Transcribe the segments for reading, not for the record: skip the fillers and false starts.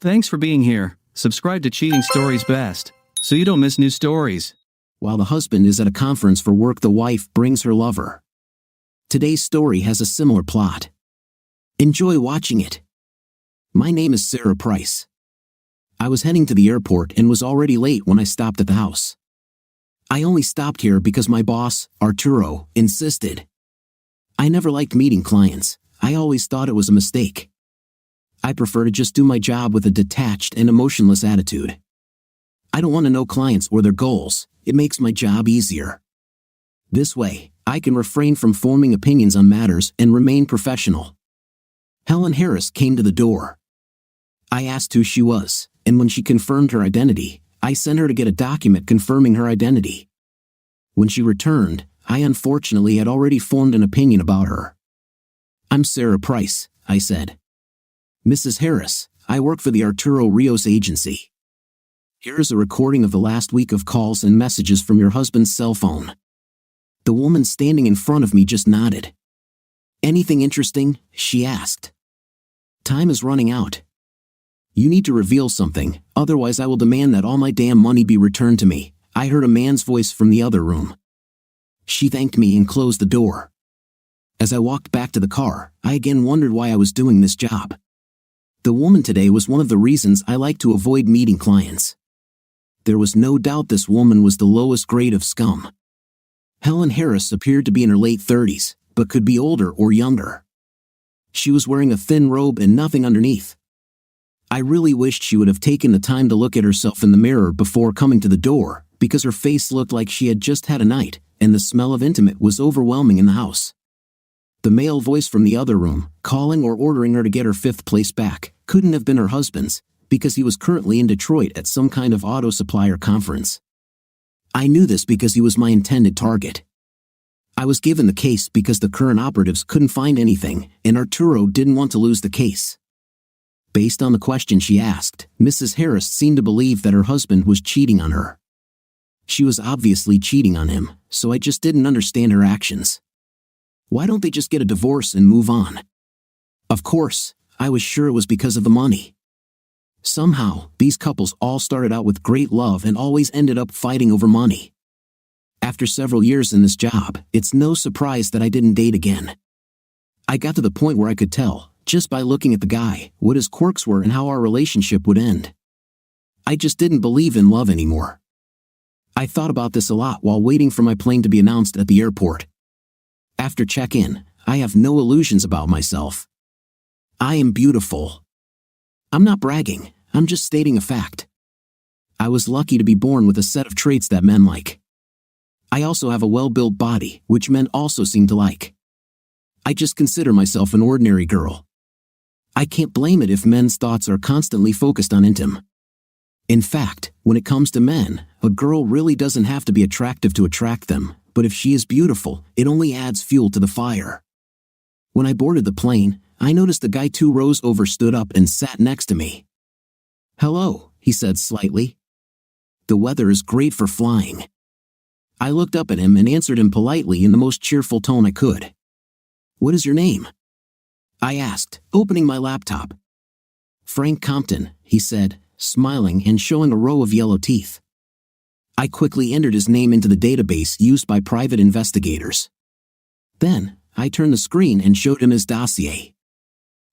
Thanks for being here. Subscribe to Cheating Stories Best, so you don't miss new stories. While the husband is at a conference for work, the wife brings her lover. Today's story has a similar plot. Enjoy watching it. My name is Sarah Price. I was heading to the airport and was already late when I stopped at the house. I only stopped here because my boss, Arturo, insisted. I never liked meeting clients. I always thought it was a mistake. I prefer to just do my job with a detached and emotionless attitude. I don't want to know clients or their goals. It makes my job easier. This way, I can refrain from forming opinions on matters and remain professional. Helen Harris came to the door. I asked who she was, and when she confirmed her identity, I sent her to get a document confirming her identity. When she returned, I unfortunately had already formed an opinion about her. "I'm Sarah Price," I said. "Mrs. Harris, I work for the Arturo Rios agency. Here is a recording of the last week of calls and messages from your husband's cell phone." The woman standing in front of me just nodded. "Anything interesting?" she asked. "Time is running out. You need to reveal something, otherwise I will demand that all my damn money be returned to me," I heard a man's voice from the other room. She thanked me and closed the door. As I walked back to the car, I again wondered why I was doing this job. The woman today was one of the reasons I like to avoid meeting clients. There was no doubt this woman was the lowest grade of scum. Helen Harris appeared to be in her late 30s, but could be older or younger. She was wearing a thin robe and nothing underneath. I really wished she would have taken the time to look at herself in the mirror before coming to the door, because her face looked like she had just had a night, and the smell of intimate was overwhelming in the house. The male voice from the other room, calling or ordering her to get her fifth place back, couldn't have been her husband's, because he was currently in Detroit at some kind of auto supplier conference. I knew this because he was my intended target. I was given the case because the current operatives couldn't find anything, and Arturo didn't want to lose the case. Based on the question she asked, Mrs. Harris seemed to believe that her husband was cheating on her. She was obviously cheating on him, so I just didn't understand her actions. Why don't they just get a divorce and move on? Of course, I was sure it was because of the money. Somehow, these couples all started out with great love and always ended up fighting over money. After several years in this job, it's no surprise that I didn't date again. I got to the point where I could tell, just by looking at the guy, what his quirks were and how our relationship would end. I just didn't believe in love anymore. I thought about this a lot while waiting for my plane to be announced at the airport. After check-in, I have no illusions about myself. I am beautiful. I'm not bragging, I'm just stating a fact. I was lucky to be born with a set of traits that men like. I also have a well-built body, which men also seem to like. I just consider myself an ordinary girl. I can't blame it if men's thoughts are constantly focused on intim. In fact, when it comes to men, a girl really doesn't have to be attractive to attract them, but if she is beautiful, it only adds fuel to the fire. When I boarded the plane, I noticed the guy 2 rows over stood up and sat next to me. "Hello," he said slightly. "The weather is great for flying." I looked up at him and answered him politely in the most cheerful tone I could. "What is your name?" I asked, opening my laptop. "Frank Compton," he said, smiling and showing a row of yellow teeth. I quickly entered his name into the database used by private investigators. Then, I turned the screen and showed him his dossier.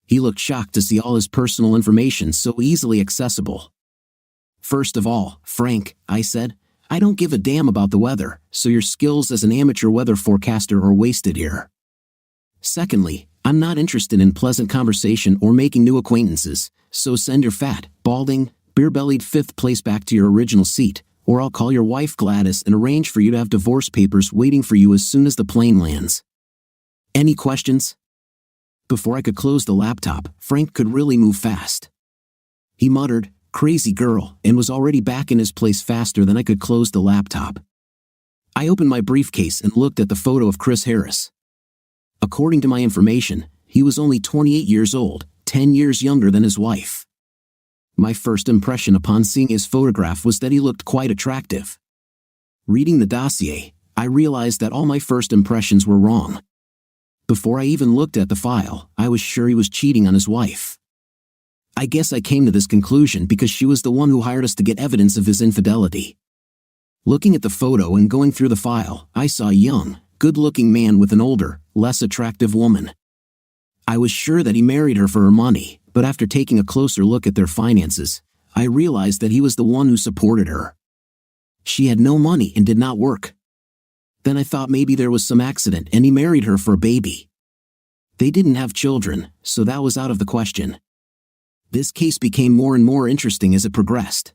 He looked shocked to see all his personal information so easily accessible. "First of all, Frank," I said, "I don't give a damn about the weather, so your skills as an amateur weather forecaster are wasted here. Secondly, I'm not interested in pleasant conversation or making new acquaintances, so send your fat, balding, beer-bellied fifth place back to your original seat, or I'll call your wife Gladys and arrange for you to have divorce papers waiting for you as soon as the plane lands. Any questions?" Before I could close the laptop, Frank could really move fast. He muttered, "Crazy girl," and was already back in his place faster than I could close the laptop. I opened my briefcase and looked at the photo of Chris Harris. According to my information, he was only 28 years old, 10 years younger than his wife. My first impression upon seeing his photograph was that he looked quite attractive. Reading the dossier, I realized that all my first impressions were wrong. Before I even looked at the file, I was sure he was cheating on his wife. I guess I came to this conclusion because she was the one who hired us to get evidence of his infidelity. Looking at the photo and going through the file, I saw a young, good-looking man with an older, less attractive woman. I was sure that he married her for her money, but after taking a closer look at their finances, I realized that he was the one who supported her. She had no money and did not work. Then I thought maybe there was some accident and he married her for a baby. They didn't have children, so that was out of the question. This case became more and more interesting as it progressed.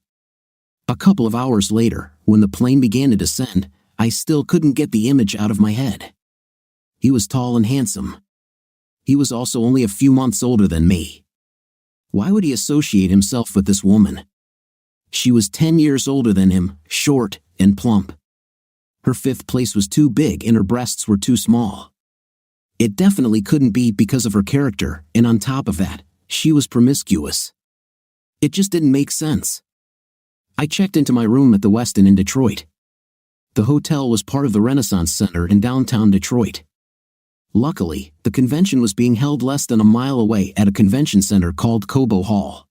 A couple of hours later, when the plane began to descend, I still couldn't get the image out of my head. He was tall and handsome. He was also only a few months older than me. Why would he associate himself with this woman? She was 10 years older than him, short and plump. Her fifth place was too big and her breasts were too small. It definitely couldn't be because of her character, and on top of that, she was promiscuous. It just didn't make sense. I checked into my room at the Westin in Detroit. The hotel was part of the Renaissance Center in downtown Detroit. Luckily, the convention was being held less than a mile away at a convention center called Cobo Hall.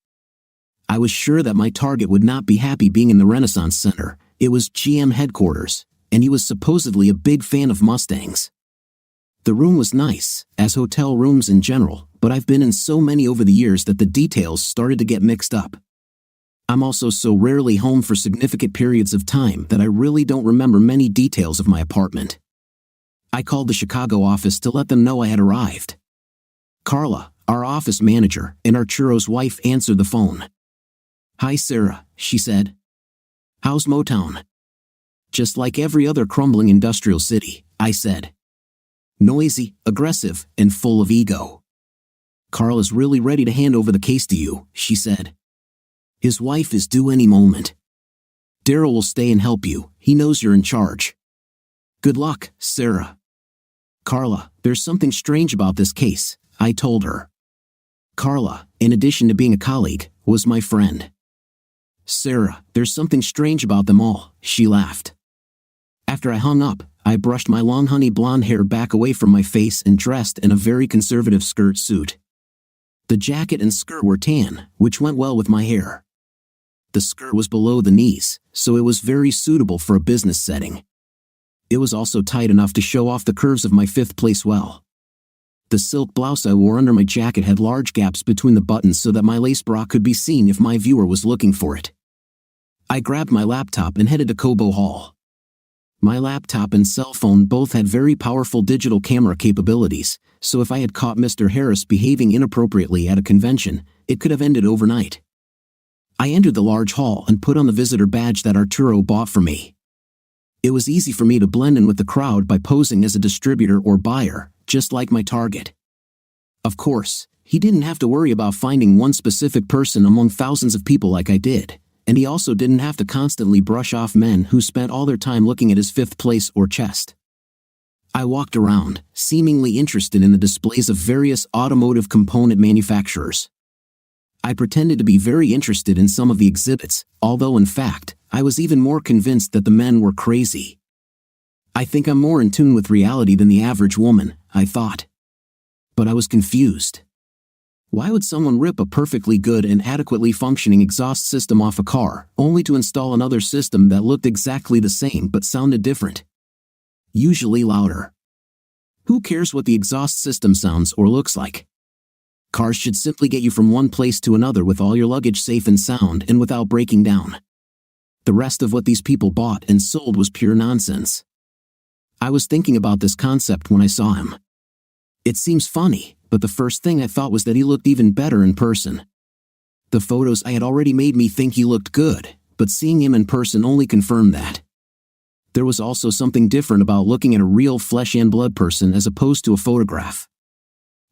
I was sure that my target would not be happy being in the Renaissance Center. It was GM headquarters, and he was supposedly a big fan of Mustangs. The room was nice, as hotel rooms in general, but I've been in so many over the years that the details started to get mixed up. I'm also so rarely home for significant periods of time that I really don't remember many details of my apartment. I called the Chicago office to let them know I had arrived. Carla, our office manager, and Arturo's wife answered the phone. "Hi Sarah," she said. "How's Motown?" "Just like every other crumbling industrial city," I said. "Noisy, aggressive, and full of ego." "Carla's really ready to hand over the case to you," she said. "His wife is due any moment. Daryl will stay and help you, he knows you're in charge." "Good luck, Sarah." "Carla, there's something strange about this case," I told her. Carla, in addition to being a colleague, was my friend. "Sarah, there's something strange about them all," she laughed. After I hung up, I brushed my long honey blonde hair back away from my face and dressed in a very conservative skirt suit. The jacket and skirt were tan, which went well with my hair. The skirt was below the knees, so it was very suitable for a business setting. It was also tight enough to show off the curves of my fifth place well. The silk blouse I wore under my jacket had large gaps between the buttons so that my lace bra could be seen if my viewer was looking for it. I grabbed my laptop and headed to Cobo Hall. My laptop and cell phone both had very powerful digital camera capabilities, so if I had caught Mr. Harris behaving inappropriately at a convention, it could have ended overnight. I entered the large hall and put on the visitor badge that Arturo bought for me. It was easy for me to blend in with the crowd by posing as a distributor or buyer, just like my target. Of course, he didn't have to worry about finding one specific person among thousands of people like I did, and he also didn't have to constantly brush off men who spent all their time looking at his fifth place or chest. I walked around, seemingly interested in the displays of various automotive component manufacturers. I pretended to be very interested in some of the exhibits, although in fact, I was even more convinced that the men were crazy. I think I'm more in tune with reality than the average woman, I thought. But I was confused. Why would someone rip a perfectly good and adequately functioning exhaust system off a car, only to install another system that looked exactly the same but sounded different? Usually louder. Who cares what the exhaust system sounds or looks like? Cars should simply get you from one place to another with all your luggage safe and sound and without breaking down. The rest of what these people bought and sold was pure nonsense. I was thinking about this concept when I saw him. It seems funny, but the first thing I thought was that he looked even better in person. The photos I had already made me think he looked good, but seeing him in person only confirmed that. There was also something different about looking at a real flesh and blood person as opposed to a photograph.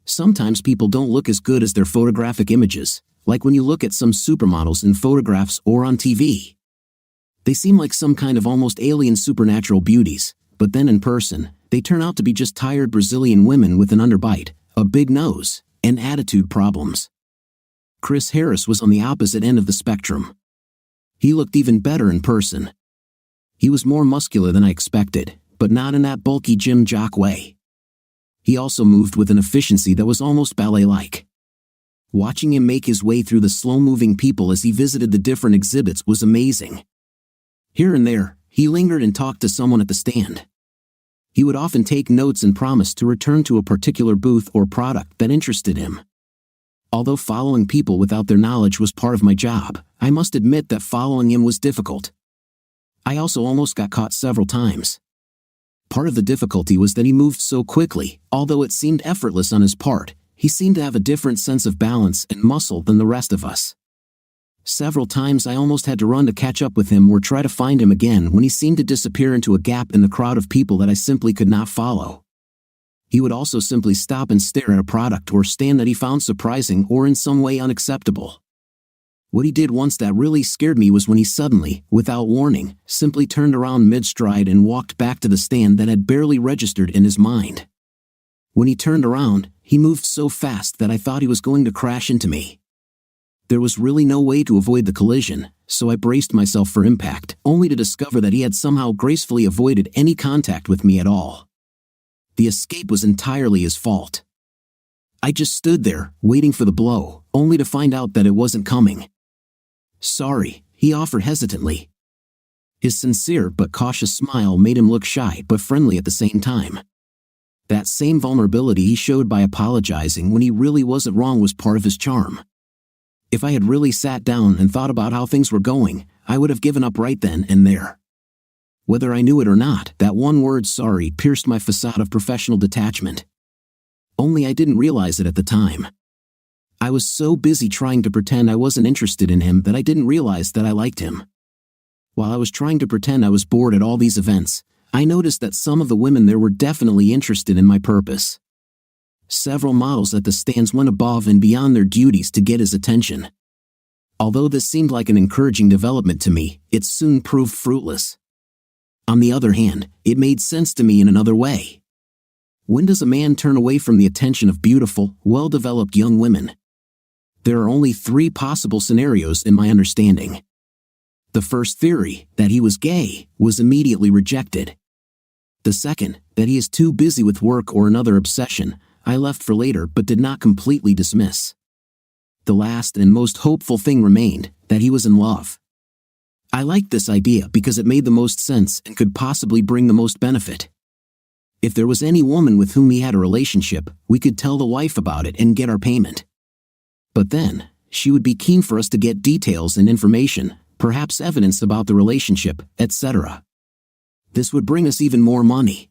Sometimes people don't look as good as their photographic images, like when you look at some supermodels in photographs or on TV. They seem like some kind of almost alien supernatural beauties, but then in person, they turn out to be just tired Brazilian women with an underbite, a big nose, and attitude problems. Chris Harris was on the opposite end of the spectrum. He looked even better in person. He was more muscular than I expected, but not in that bulky gym jock way. He also moved with an efficiency that was almost ballet-like. Watching him make his way through the slow-moving people as he visited the different exhibits was amazing. Here and there, he lingered and talked to someone at the stand. He would often take notes and promise to return to a particular booth or product that interested him. Although following people without their knowledge was part of my job, I must admit that following him was difficult. I also almost got caught several times. Part of the difficulty was that he moved so quickly. Although it seemed effortless on his part, he seemed to have a different sense of balance and muscle than the rest of us. Several times I almost had to run to catch up with him or try to find him again when he seemed to disappear into a gap in the crowd of people that I simply could not follow. He would also simply stop and stare at a product or stand that he found surprising or in some way unacceptable. What he did once that really scared me was when he suddenly, without warning, simply turned around mid-stride and walked back to the stand that had barely registered in his mind. When he turned around, he moved so fast that I thought he was going to crash into me. There was really no way to avoid the collision, so I braced myself for impact, only to discover that he had somehow gracefully avoided any contact with me at all. The escape was entirely his fault. I just stood there, waiting for the blow, only to find out that it wasn't coming. "Sorry," he offered hesitantly. His sincere but cautious smile made him look shy but friendly at the same time. That same vulnerability he showed by apologizing when he really wasn't wrong was part of his charm. If I had really sat down and thought about how things were going, I would have given up right then and there. Whether I knew it or not, that one word "sorry" pierced my facade of professional detachment. Only I didn't realize it at the time. I was so busy trying to pretend I wasn't interested in him that I didn't realize that I liked him. While I was trying to pretend I was bored at all these events, I noticed that some of the women there were definitely interested in my purpose. Several models at the stands went above and beyond their duties to get his attention. Although this seemed like an encouraging development to me, it soon proved fruitless. On the other hand, it made sense to me in another way. When does a man turn away from the attention of beautiful, well-developed young women? There are only 3 possible scenarios in my understanding. The first theory, that he was gay, was immediately rejected. The second, that he is too busy with work or another obsession, I left for later but did not completely dismiss. The last and most hopeful thing remained, that he was in love. I liked this idea because it made the most sense and could possibly bring the most benefit. If there was any woman with whom he had a relationship, we could tell the wife about it and get our payment. But then, she would be keen for us to get details and information, perhaps evidence about the relationship, etc. This would bring us even more money.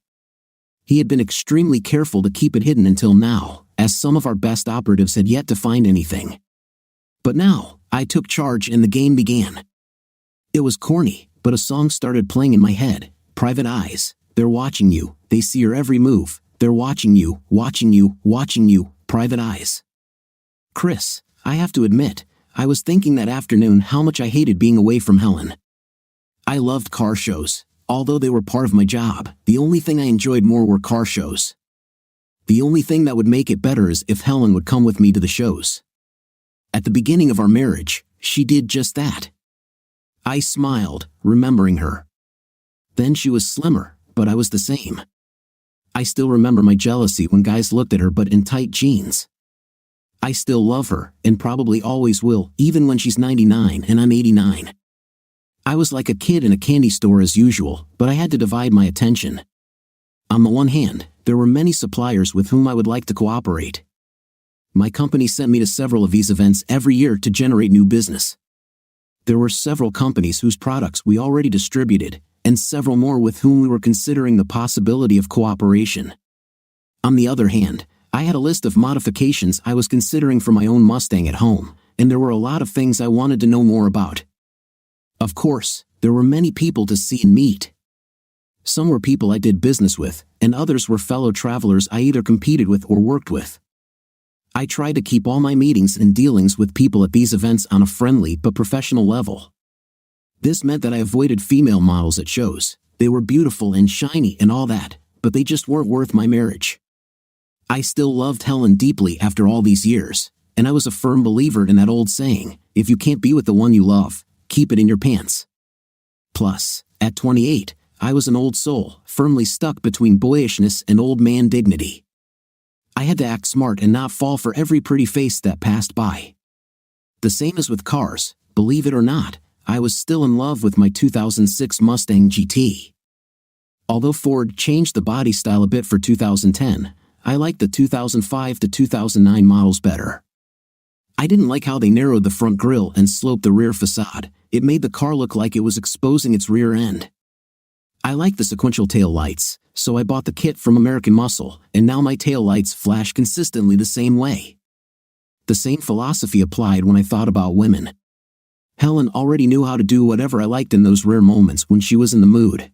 He had been extremely careful to keep it hidden until now, as some of our best operatives had yet to find anything. But now, I took charge and the game began. It was corny, but a song started playing in my head. "Private eyes, they're watching you, they see your every move, they're watching you, watching you, watching you, private eyes." Chris, I have to admit, I was thinking that afternoon how much I hated being away from Helen. I loved car shows. Although they were part of my job, the only thing I enjoyed more were car shows. The only thing that would make it better is if Helen would come with me to the shows. At the beginning of our marriage, she did just that. I smiled, remembering her. Then she was slimmer, but I was the same. I still remember my jealousy when guys looked at her but in tight jeans. I still love her, and probably always will, even when she's 99 and I'm 89. I was like a kid in a candy store as usual, but I had to divide my attention. On the one hand, there were many suppliers with whom I would like to cooperate. My company sent me to several of these events every year to generate new business. There were several companies whose products we already distributed, and several more with whom we were considering the possibility of cooperation. On the other hand, I had a list of modifications I was considering for my own Mustang at home, and there were a lot of things I wanted to know more about. Of course, there were many people to see and meet. Some were people I did business with, and others were fellow travelers I either competed with or worked with. I tried to keep all my meetings and dealings with people at these events on a friendly but professional level. This meant that I avoided female models at shows. They were beautiful and shiny and all that, but they just weren't worth my marriage. I still loved Helen deeply after all these years, and I was a firm believer in that old saying, if you can't be with the one you love, keep it in your pants. Plus, at 28, I was an old soul, firmly stuck between boyishness and old man dignity. I had to act smart and not fall for every pretty face that passed by. The same as with cars, believe it or not, I was still in love with my 2006 Mustang GT. Although Ford changed the body style a bit for 2010, I liked the 2005 to 2009 models better. I didn't like how they narrowed the front grille and sloped the rear facade. It made the car look like it was exposing its rear end. I liked the sequential tail lights, so I bought the kit from American Muscle, and now my tail lights flash consistently the same way. The same philosophy applied when I thought about women. Helen already knew how to do whatever I liked in those rare moments when she was in the mood.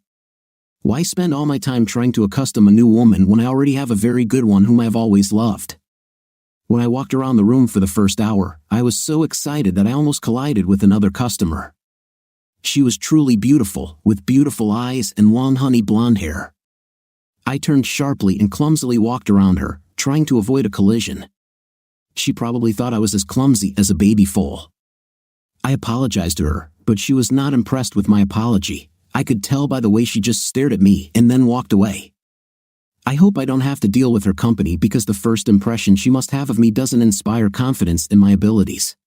Why spend all my time trying to accustom a new woman when I already have a very good one whom I've always loved? When I walked around the room for the first hour, I was so excited that I almost collided with another customer. She was truly beautiful, with beautiful eyes and long honey blonde hair. I turned sharply and clumsily walked around her, trying to avoid a collision. She probably thought I was as clumsy as a baby foal. I apologized to her, but she was not impressed with my apology. I could tell by the way she just stared at me and then walked away. I hope I don't have to deal with her company because the first impression she must have of me doesn't inspire confidence in my abilities.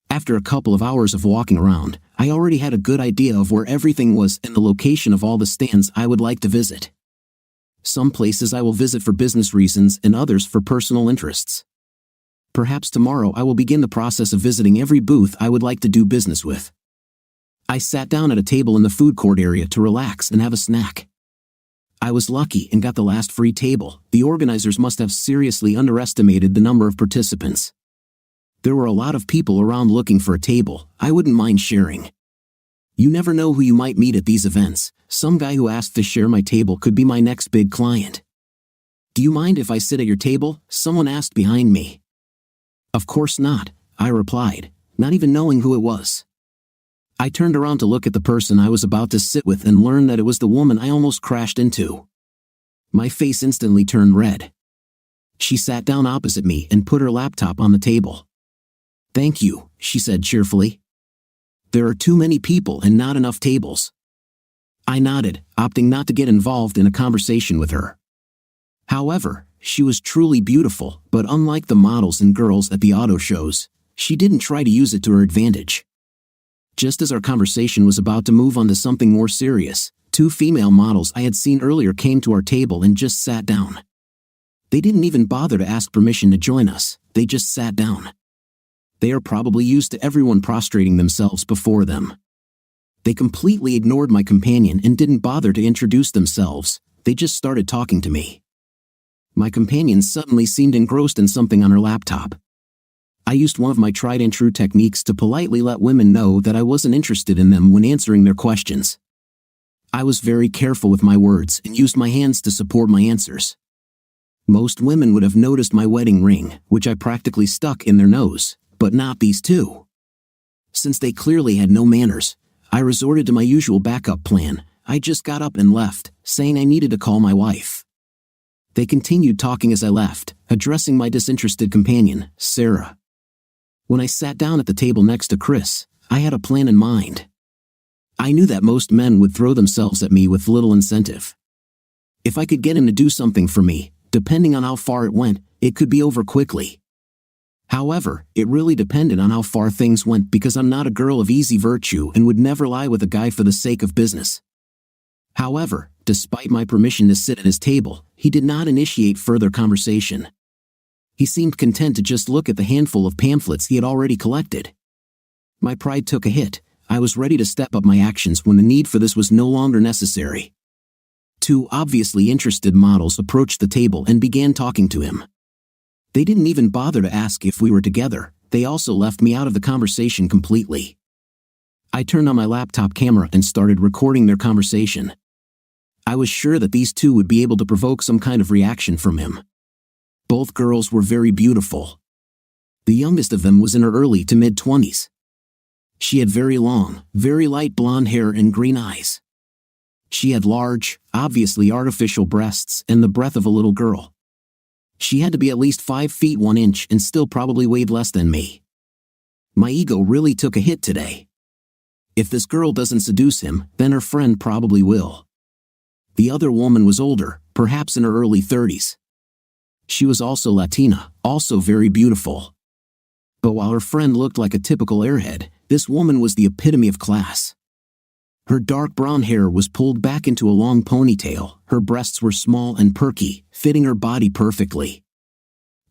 After a couple of hours of walking around, I already had a good idea of where everything was and the location of all the stands I would like to visit. Some places I will visit for business reasons and others for personal interests. Perhaps tomorrow I will begin the process of visiting every booth I would like to do business with. I sat down at a table in the food court area to relax and have a snack. I was lucky and got the last free table. The organizers must have seriously underestimated the number of participants. There were a lot of people around looking for a table. I wouldn't mind sharing. You never know who you might meet at these events. Some guy who asked to share my table could be my next big client. Do you mind if I sit at your table? Someone asked behind me. Of course not, I replied, not even knowing who it was. I turned around to look at the person I was about to sit with and learned that it was the woman I almost crashed into. My face instantly turned red. She sat down opposite me and put her laptop on the table. Thank you, she said cheerfully. There are too many people and not enough tables. I nodded, opting not to get involved in a conversation with her. However, she was truly beautiful, but unlike the models and girls at the auto shows, she didn't try to use it to her advantage. Just as our conversation was about to move on to something more serious, two female models I had seen earlier came to our table and just sat down. They didn't even bother to ask permission to join us, they just sat down. They are probably used to everyone prostrating themselves before them. They completely ignored my companion and didn't bother to introduce themselves, they just started talking to me. My companion suddenly seemed engrossed in something on her laptop. I used one of my tried and true techniques to politely let women know that I wasn't interested in them when answering their questions. I was very careful with my words and used my hands to support my answers. Most women would have noticed my wedding ring, which I practically stuck in their nose, but not these two. Since they clearly had no manners, I resorted to my usual backup plan. I just got up and left, saying I needed to call my wife. They continued talking as I left, addressing my disinterested companion, Sarah. When I sat down at the table next to Chris, I had a plan in mind. I knew that most men would throw themselves at me with little incentive. If I could get him to do something for me, depending on how far it went, it could be over quickly. However, it really depended on how far things went because I'm not a girl of easy virtue and would never lie with a guy for the sake of business. However, despite my permission to sit at his table, he did not initiate further conversation. He seemed content to just look at the handful of pamphlets he had already collected. My pride took a hit. I was ready to step up my actions when the need for this was no longer necessary. Two obviously interested models approached the table and began talking to him. They didn't even bother to ask if we were together. They also left me out of the conversation completely. I turned on my laptop camera and started recording their conversation. I was sure that these two would be able to provoke some kind of reaction from him. Both girls were very beautiful. The youngest of them was in her early to mid-20s. She had very long, very light blonde hair and green eyes. She had large, obviously artificial breasts and the breath of a little girl. She had to be at least 5 feet 1 inch and still probably weighed less than me. My ego really took a hit today. If this girl doesn't seduce him, then her friend probably will. The other woman was older, perhaps in her early 30s. She was also Latina, also very beautiful. But while her friend looked like a typical airhead, this woman was the epitome of class. Her dark brown hair was pulled back into a long ponytail, her breasts were small and perky, fitting her body perfectly.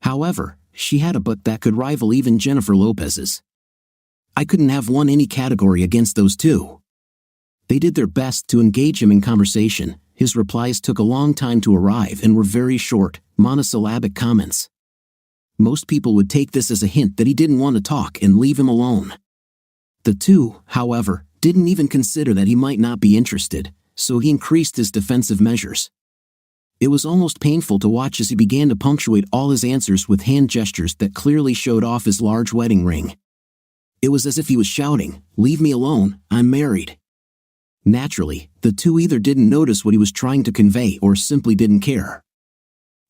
However, she had a butt that could rival even Jennifer Lopez's. I couldn't have won any category against those two. They did their best to engage him in conversation. His replies took a long time to arrive and were very short, monosyllabic comments. Most people would take this as a hint that he didn't want to talk and leave him alone. The two, however, didn't even consider that he might not be interested, so he increased his defensive measures. It was almost painful to watch as he began to punctuate all his answers with hand gestures that clearly showed off his large wedding ring. It was as if he was shouting, "Leave me alone, I'm married." Naturally, the two either didn't notice what he was trying to convey or simply didn't care.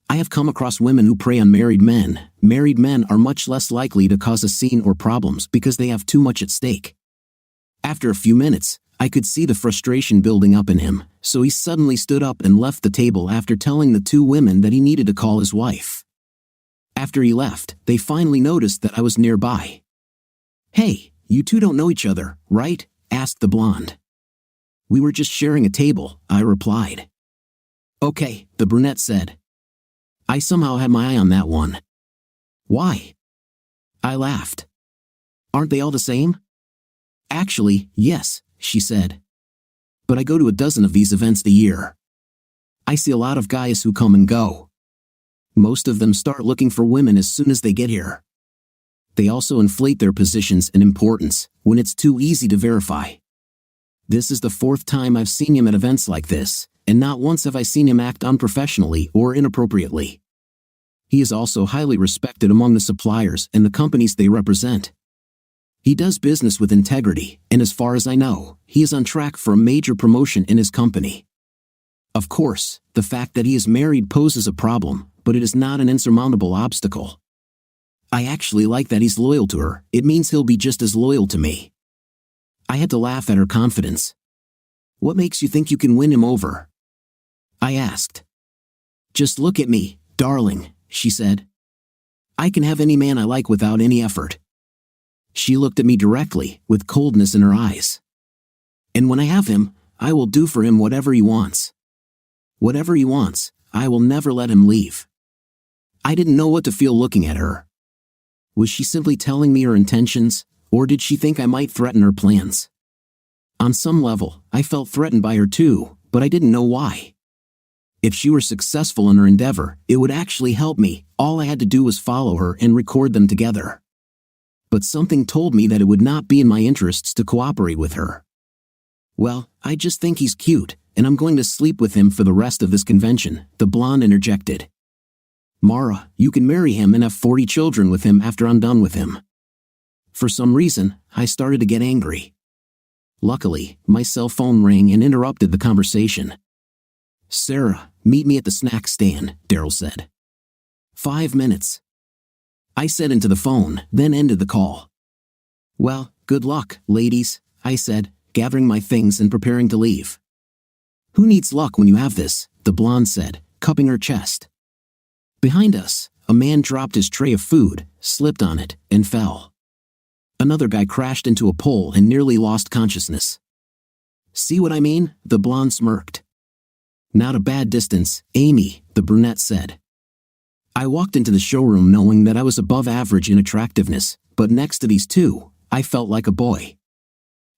I have come across women who prey on married men. Married men are much less likely to cause a scene or problems because they have too much at stake. After a few minutes, I could see the frustration building up in him, so he suddenly stood up and left the table after telling the two women that he needed to call his wife. After he left, they finally noticed that I was nearby. "Hey, you two don't know each other, right?" asked the blonde. "We were just sharing a table," I replied. "Okay," the brunette said. I somehow had my eye on that one. "Why?" I laughed. "Aren't they all the same?" "Actually, yes," she said. "But I go to a dozen of these events a year. I see a lot of guys who come and go. Most of them start looking for women as soon as they get here. They also inflate their positions and importance when it's too easy to verify. This is the fourth time I've seen him at events like this, and not once have I seen him act unprofessionally or inappropriately. He is also highly respected among the suppliers and the companies they represent. He does business with integrity, and as far as I know, he is on track for a major promotion in his company. Of course, the fact that he is married poses a problem, but it is not an insurmountable obstacle. I actually like that he's loyal to her. It means he'll be just as loyal to me." I had to laugh at her confidence. "What makes you think you can win him over?" I asked. "Just look at me, darling," she said. "I can have any man I like without any effort." She looked at me directly, with coldness in her eyes. "And when I have him, I will do for him whatever he wants. Whatever he wants, I will never let him leave." I didn't know what to feel looking at her. Was she simply telling me her intentions, or did she think I might threaten her plans? On some level, I felt threatened by her too, but I didn't know why. If she were successful in her endeavor, it would actually help me. All I had to do was follow her and record them together. But something told me that it would not be in my interests to cooperate with her. "Well, I just think he's cute, and I'm going to sleep with him for the rest of this convention," the blonde interjected. "Mara, you can marry him and have 40 children with him after I'm done with him." For some reason, I started to get angry. Luckily, my cell phone rang and interrupted the conversation. "Sarah, meet me at the snack stand," Daryl said. 5 minutes. I said into the phone, then ended the call. "Well, good luck, ladies," I said, gathering my things and preparing to leave. "Who needs luck when you have this?" the blonde said, cupping her chest. Behind us, a man dropped his tray of food, slipped on it, and fell. Another guy crashed into a pole and nearly lost consciousness. "See what I mean?" the blonde smirked. "Not a bad distance, Amy," the brunette said. I walked into the showroom knowing that I was above average in attractiveness, but next to these two, I felt like a boy.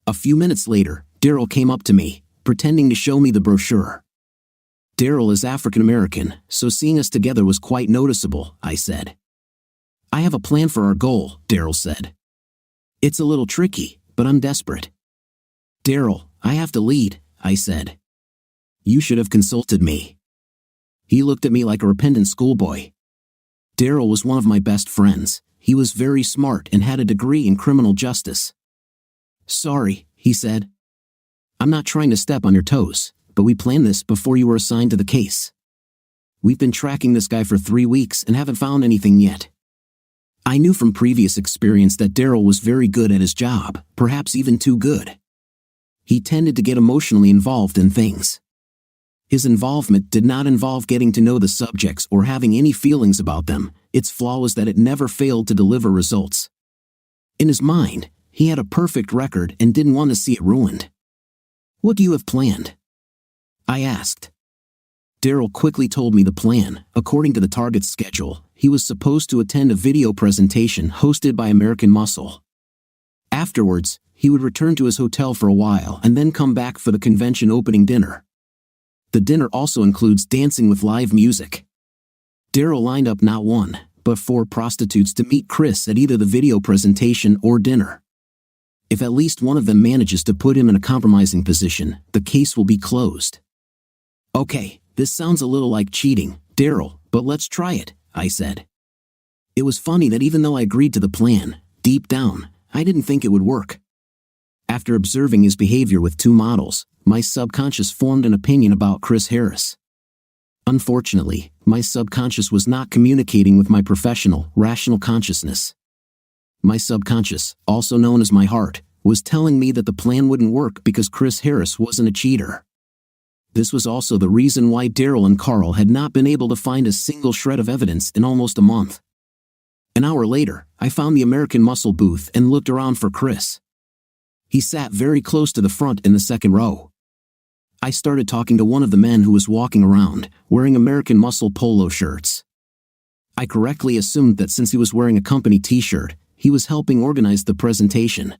A few minutes later, Daryl came up to me, pretending to show me the brochure. Daryl is African American, so seeing us together was quite noticeable, I said. "I have a plan for our goal," Daryl said. "It's a little tricky, but I'm desperate." "Daryl, I have to lead," I said. "You should have consulted me." He looked at me like a repentant schoolboy. Daryl was one of my best friends. He was very smart and had a degree in criminal justice. "Sorry," he said. "I'm not trying to step on your toes, but we planned this before you were assigned to the case. We've been tracking this guy for 3 weeks and haven't found anything yet." I knew from previous experience that Daryl was very good at his job, perhaps even too good. He tended to get emotionally involved in things. His involvement did not involve getting to know the subjects or having any feelings about them. Its flaw was that it never failed to deliver results. In his mind, he had a perfect record and didn't want to see it ruined. "What do you have planned?" I asked. Daryl quickly told me the plan. According to the target's schedule, he was supposed to attend a video presentation hosted by American Muscle. Afterwards, he would return to his hotel for a while and then come back for the convention opening dinner. The dinner also includes dancing with live music. Daryl lined up not one, but 4 prostitutes to meet Chris at either the video presentation or dinner. If at least one of them manages to put him in a compromising position, the case will be closed. "Okay, this sounds a little like cheating, Daryl, but let's try it," I said. It was funny that even though I agreed to the plan, deep down, I didn't think it would work. After observing his behavior with 2 models, my subconscious formed an opinion about Chris Harris. Unfortunately, my subconscious was not communicating with my professional, rational consciousness. My subconscious, also known as my heart, was telling me that the plan wouldn't work because Chris Harris wasn't a cheater. This was also the reason why Daryl and Carl had not been able to find a single shred of evidence in almost a month. An hour later, I found the American Muscle booth and looked around for Chris. He sat very close to the front in the second row. I started talking to one of the men who was walking around, wearing American Muscle polo shirts. I correctly assumed that since he was wearing a company t-shirt, he was helping organize the presentation.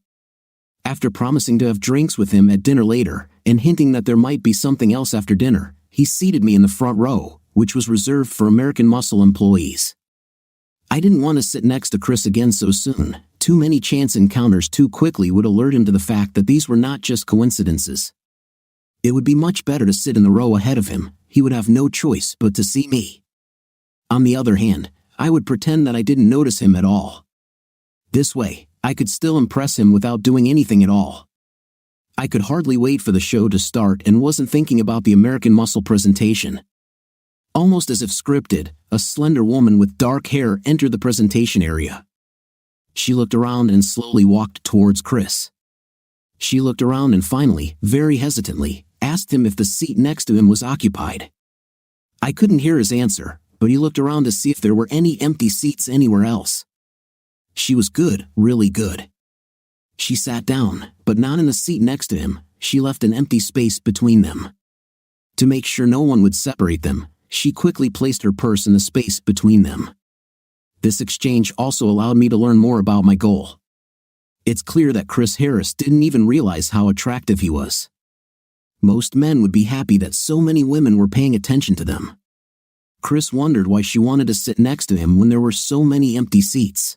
After promising to have drinks with him at dinner later, and hinting that there might be something else after dinner, he seated me in the front row, which was reserved for American Muscle employees. I didn't want to sit next to Chris again so soon. Too many chance encounters too quickly would alert him to the fact that these were not just coincidences. It would be much better to sit in the row ahead of him. He would have no choice but to see me. On the other hand, I would pretend that I didn't notice him at all. This way, I could still impress him without doing anything at all. I could hardly wait for the show to start and wasn't thinking about the American Muscle presentation. Almost as if scripted, a slender woman with dark hair entered the presentation area. She looked around and slowly walked towards Chris. She looked around and finally, very hesitantly, asked him if the seat next to him was occupied. I couldn't hear his answer, but he looked around to see if there were any empty seats anywhere else. She was good, really good. She sat down, but not in the seat next to him. She left an empty space between them. To make sure no one would separate them, she quickly placed her purse in the space between them. This exchange also allowed me to learn more about my goal. It's clear that Chris Harris didn't even realize how attractive he was. Most men would be happy that so many women were paying attention to them. Chris wondered why she wanted to sit next to him when there were so many empty seats.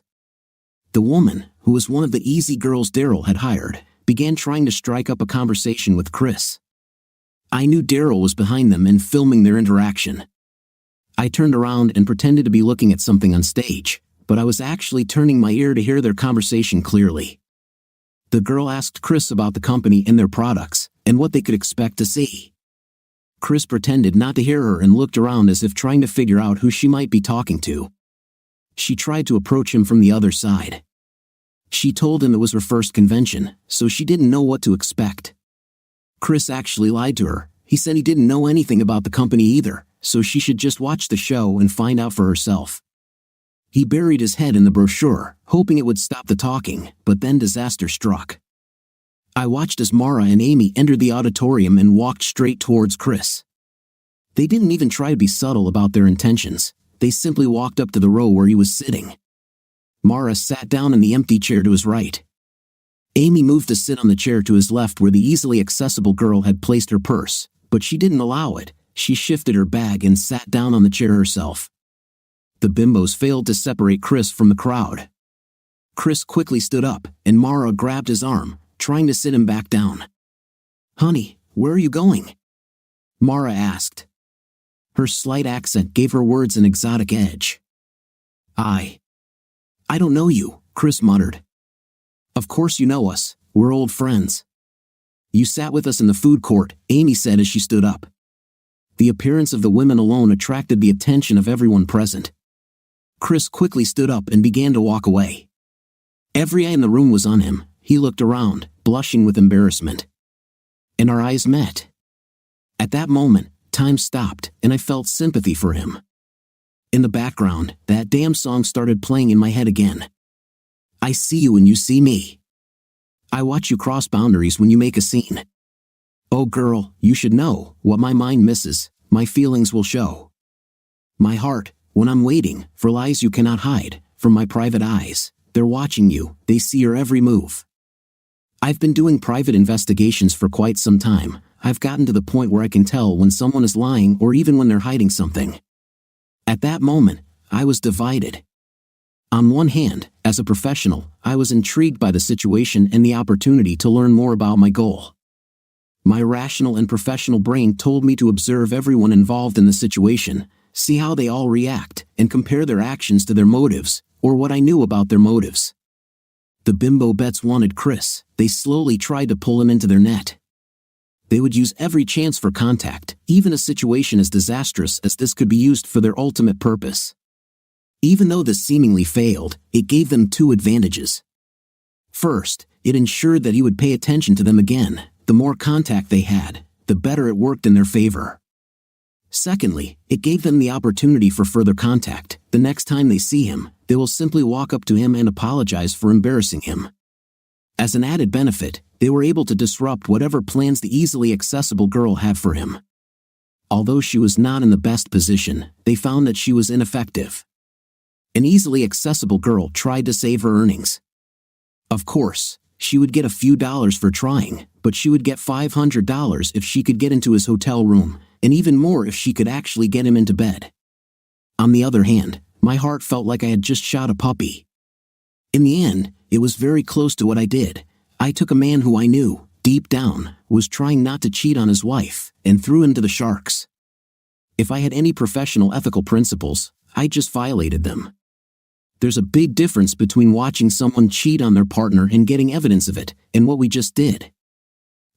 The woman, who was one of the easy girls Daryl had hired, began trying to strike up a conversation with Chris. I knew Daryl was behind them and filming their interaction. I turned around and pretended to be looking at something on stage, but I was actually turning my ear to hear their conversation clearly. The girl asked Chris about the company and their products, and what they could expect to see. Chris pretended not to hear her and looked around as if trying to figure out who she might be talking to. She tried to approach him from the other side. She told him it was her first convention, so she didn't know what to expect. Chris actually lied to her. He said he didn't know anything about the company either, so she should just watch the show and find out for herself. He buried his head in the brochure, hoping it would stop the talking, but then disaster struck. I watched as Mara and Amy entered the auditorium and walked straight towards Chris. They didn't even try to be subtle about their intentions. They simply walked up to the row where he was sitting. Mara sat down in the empty chair to his right. Amy moved to sit on the chair to his left where the easily accessible girl had placed her purse, but she didn't allow it. She shifted her bag and sat down on the chair herself. The bimbos failed to separate Chris from the crowd. Chris quickly stood up, and Mara grabbed his arm, trying to sit him back down. "Honey, where are you going?" Mara asked. Her slight accent gave her words an exotic edge. I don't know you," Chris muttered. "Of course you know us, we're old friends." "You sat with us in the food court," Amy said as she stood up. The appearance of the women alone attracted the attention of everyone present. Chris quickly stood up and began to walk away. Every eye in the room was on him. He looked around, blushing with embarrassment. And our eyes met. At that moment, time stopped, and I felt sympathy for him. In the background, that damn song started playing in my head again. I see you when you see me. I watch you cross boundaries when you make a scene. Oh girl, you should know, what my mind misses, my feelings will show. My heart, when I'm waiting, for lies you cannot hide, from my private eyes, they're watching you, they see your every move. I've been doing private investigations for quite some time. I've gotten to the point where I can tell when someone is lying or even when they're hiding something. At that moment, I was divided. On one hand, as a professional, I was intrigued by the situation and the opportunity to learn more about my goal. My rational and professional brain told me to observe everyone involved in the situation, see how they all react, and compare their actions to their motives, or what I knew about their motives. The bimbo bets wanted Chris. They slowly tried to pull him into their net. They would use every chance for contact, even a situation as disastrous as this could be used for their ultimate purpose. Even though this seemingly failed, it gave them two advantages. First, it ensured that he would pay attention to them again. The more contact they had, the better it worked in their favor. Secondly, it gave them the opportunity for further contact. The next time they see him, they will simply walk up to him and apologize for embarrassing him. As an added benefit, they were able to disrupt whatever plans the easily accessible girl had for him. Although she was not in the best position, they found that she was ineffective. An easily accessible girl tried to save her earnings. Of course, she would get a few dollars for trying, but she would get $500 if she could get into his hotel room, and even more if she could actually get him into bed. On the other hand, my heart felt like I had just shot a puppy. In the end, it was very close to what I did. I took a man who I knew, deep down, was trying not to cheat on his wife, and threw him to the sharks. If I had any professional ethical principles, I just violated them. There's a big difference between watching someone cheat on their partner and getting evidence of it, and what we just did.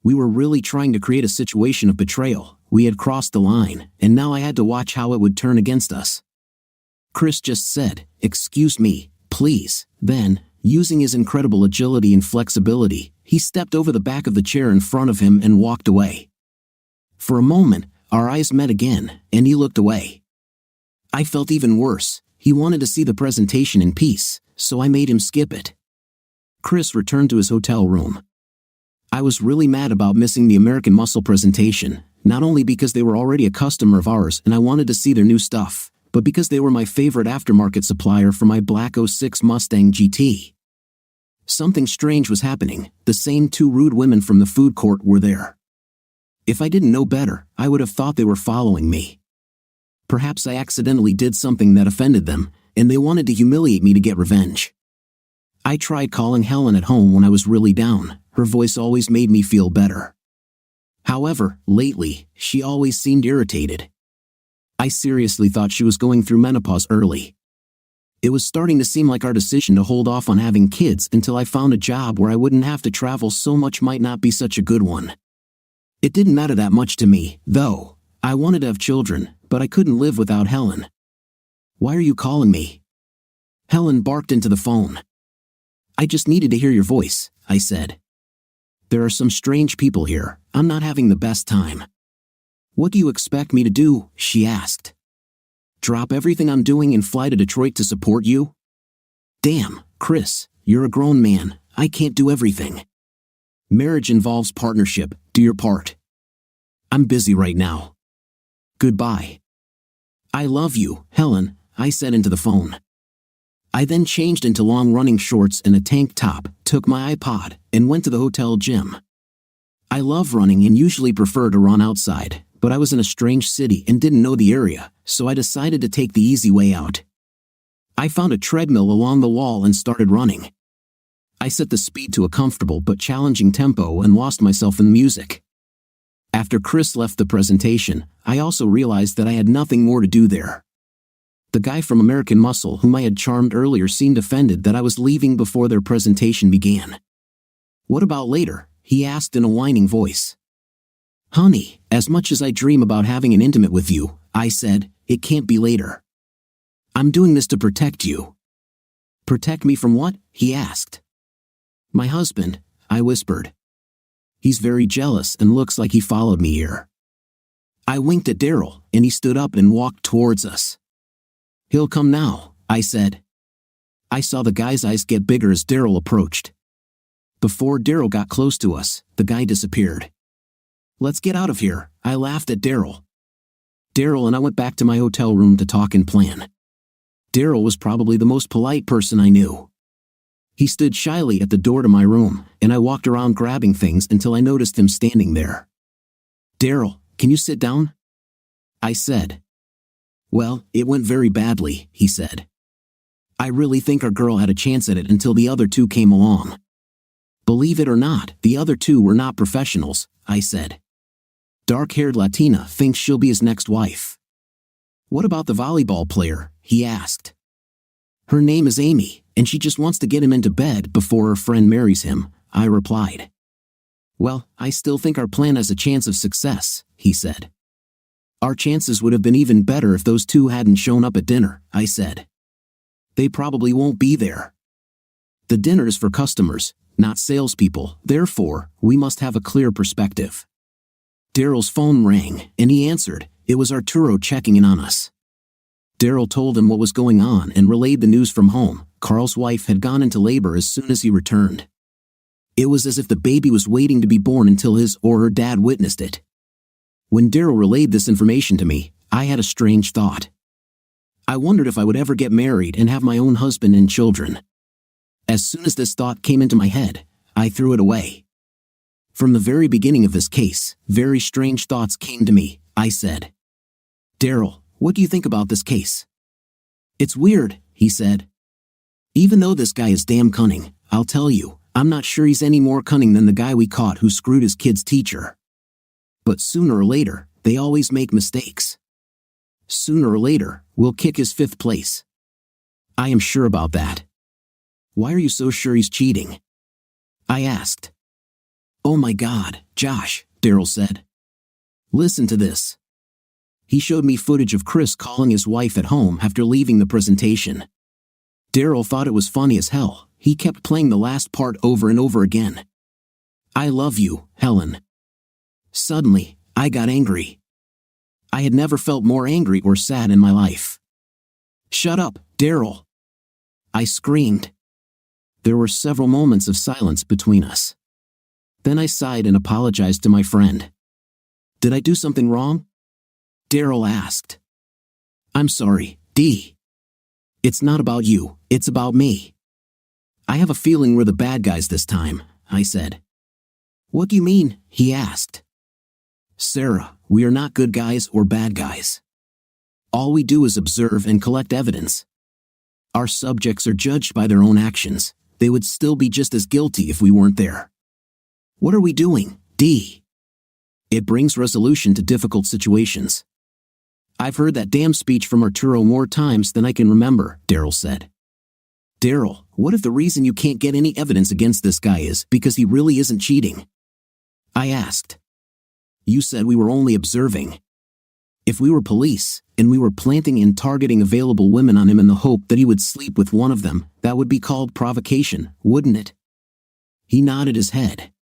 We were really trying to create a situation of betrayal. We had crossed the line, and now I had to watch how it would turn against us. Chris just said, "Excuse me, please." Then, using his incredible agility and flexibility, he stepped over the back of the chair in front of him and walked away. For a moment, our eyes met again, and he looked away. I felt even worse. He wanted to see the presentation in peace, so I made him skip it. Chris returned to his hotel room. I was really mad about missing the American Muscle presentation, not only because they were already a customer of ours and I wanted to see their new stuff, but because they were my favorite aftermarket supplier for my black '06 Mustang GT. Something strange was happening. The same two rude women from the food court were there. If I didn't know better, I would have thought they were following me. Perhaps I accidentally did something that offended them, and they wanted to humiliate me to get revenge. I tried calling Helen at home when I was really down. Her voice always made me feel better. However, lately, she always seemed irritated. I seriously thought she was going through menopause early. It was starting to seem like our decision to hold off on having kids until I found a job where I wouldn't have to travel so much might not be such a good one. It didn't matter that much to me, though. I wanted to have children, but I couldn't live without Helen. "Why are you calling me?" Helen barked into the phone. "I just needed to hear your voice," I said. "There are some strange people here. I'm not having the best time." "What do you expect me to do?" she asked. "Drop everything I'm doing and fly to Detroit to support you?" "Damn, Chris, you're a grown man. I can't do everything. Marriage involves partnership. Do your part. I'm busy right now. Goodbye." "I love you, Helen," I said into the phone. I then changed into long-running shorts and a tank top, took my iPod, and went to the hotel gym. I love running and usually prefer to run outside, but I was in a strange city and didn't know the area, so I decided to take the easy way out. I found a treadmill along the wall and started running. I set the speed to a comfortable but challenging tempo and lost myself in the music. After Chris left the presentation, I also realized that I had nothing more to do there. The guy from American Muscle whom I had charmed earlier seemed offended that I was leaving before their presentation began. "What about later?" he asked in a whining voice. "Honey, as much as I dream about having an intimate with you," I said, "it can't be later. I'm doing this to protect you." "Protect me from what?" he asked. "My husband," I whispered. "He's very jealous and looks like he followed me here." I winked at Daryl, and he stood up and walked towards us. "He'll come now," I said. I saw the guy's eyes get bigger as Daryl approached. Before Daryl got close to us, the guy disappeared. "Let's get out of here," I laughed at Daryl. Daryl and I went back to my hotel room to talk and plan. Daryl was probably the most polite person I knew. He stood shyly at the door to my room, and I walked around grabbing things until I noticed him standing there. "Daryl, can you sit down?" I said. "Well, it went very badly," he said. "I really think our girl had a chance at it until the other two came along." "Believe it or not, the other two were not professionals," I said. "Dark-haired Latina thinks she'll be his next wife." "What about the volleyball player?" he asked. "Her name is Amy, and she just wants to get him into bed before her friend marries him," I replied. "Well, I still think our plan has a chance of success," he said. "Our chances would have been even better if those two hadn't shown up at dinner," I said. "They probably won't be there. The dinner is for customers, not salespeople, therefore, we must have a clear perspective." Daryl's phone rang, and he answered. It was Arturo checking in on us. Daryl told him what was going on and relayed the news from home. Carl's wife had gone into labor as soon as he returned. It was as if the baby was waiting to be born until his or her dad witnessed it. When Daryl relayed this information to me, I had a strange thought. I wondered if I would ever get married and have my own husband and children. As soon as this thought came into my head, I threw it away. From the very beginning of this case, very strange thoughts came to me, I said. "Daryl, what do you think about this case?" "It's weird," he said. "Even though this guy is damn cunning, I'll tell you, I'm not sure he's any more cunning than the guy we caught who screwed his kid's teacher. But sooner or later, they always make mistakes. Sooner or later, we'll kick his fifth place. I am sure about that." "Why are you so sure he's cheating?" I asked. "Oh my God, Josh," Daryl said. "Listen to this." He showed me footage of Chris calling his wife at home after leaving the presentation. Daryl thought it was funny as hell. He kept playing the last part over and over again. "I love you, Helen." Suddenly, I got angry. I had never felt more angry or sad in my life. "Shut up, Daryl," I screamed. There were several moments of silence between us. Then I sighed and apologized to my friend. "Did I do something wrong?" Daryl asked. "I'm sorry, D. It's not about you, it's about me. I have a feeling we're the bad guys this time," I said. "What do you mean?" he asked. "Sarah, we are not good guys or bad guys. All we do is observe and collect evidence. Our subjects are judged by their own actions. They would still be just as guilty if we weren't there. What are we doing, D? It brings resolution to difficult situations." "I've heard that damn speech from Arturo more times than I can remember," Daryl said. "Daryl, what if the reason you can't get any evidence against this guy is because he really isn't cheating?" I asked. "You said we were only observing. If we were police, and we were planting and targeting available women on him in the hope that he would sleep with one of them, that would be called provocation, wouldn't it?" He nodded his head.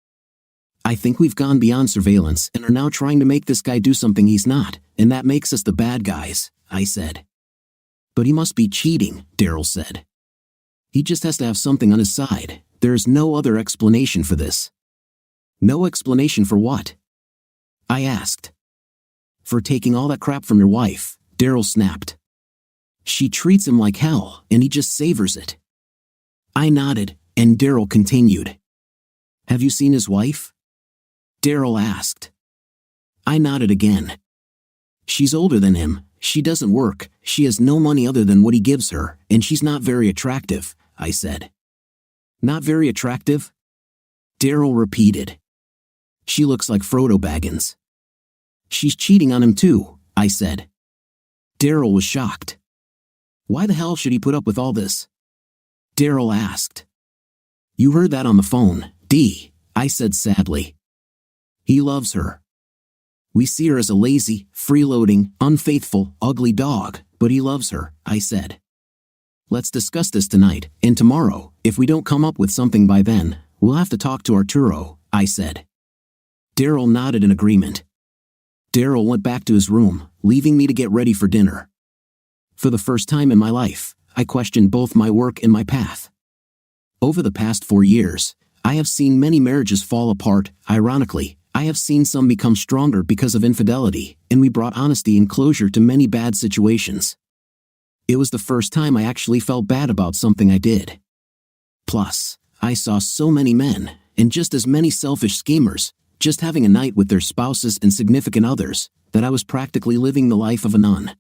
"I think we've gone beyond surveillance and are now trying to make this guy do something he's not, and that makes us the bad guys," I said. "But he must be cheating," Daryl said. "He just has to have something on his side. There is no other explanation for this." "No explanation for what?" I asked. "For taking all that crap from your wife," Daryl snapped. "She treats him like hell, and he just savors it." I nodded, and Daryl continued. "Have you seen his wife?" Daryl asked. I nodded again. "She's older than him, she doesn't work, she has no money other than what he gives her, and she's not very attractive," I said. "Not very attractive?" Daryl repeated. "She looks like Frodo Baggins." "She's cheating on him too," I said. Daryl was shocked. "Why the hell should he put up with all this?" Daryl asked. "You heard that on the phone, D," I said sadly. "He loves her. We see her as a lazy, freeloading, unfaithful, ugly dog, but he loves her," I said. "Let's discuss this tonight, and tomorrow, if we don't come up with something by then, we'll have to talk to Arturo," I said. Daryl nodded in agreement. Daryl went back to his room, leaving me to get ready for dinner. For the first time in my life, I questioned both my work and my path. Over the past 4 years, I have seen many marriages fall apart. Ironically, I have seen some become stronger because of infidelity, and we brought honesty and closure to many bad situations. It was the first time I actually felt bad about something I did. Plus, I saw so many men, and just as many selfish schemers, just having a night with their spouses and significant others, that I was practically living the life of a nun.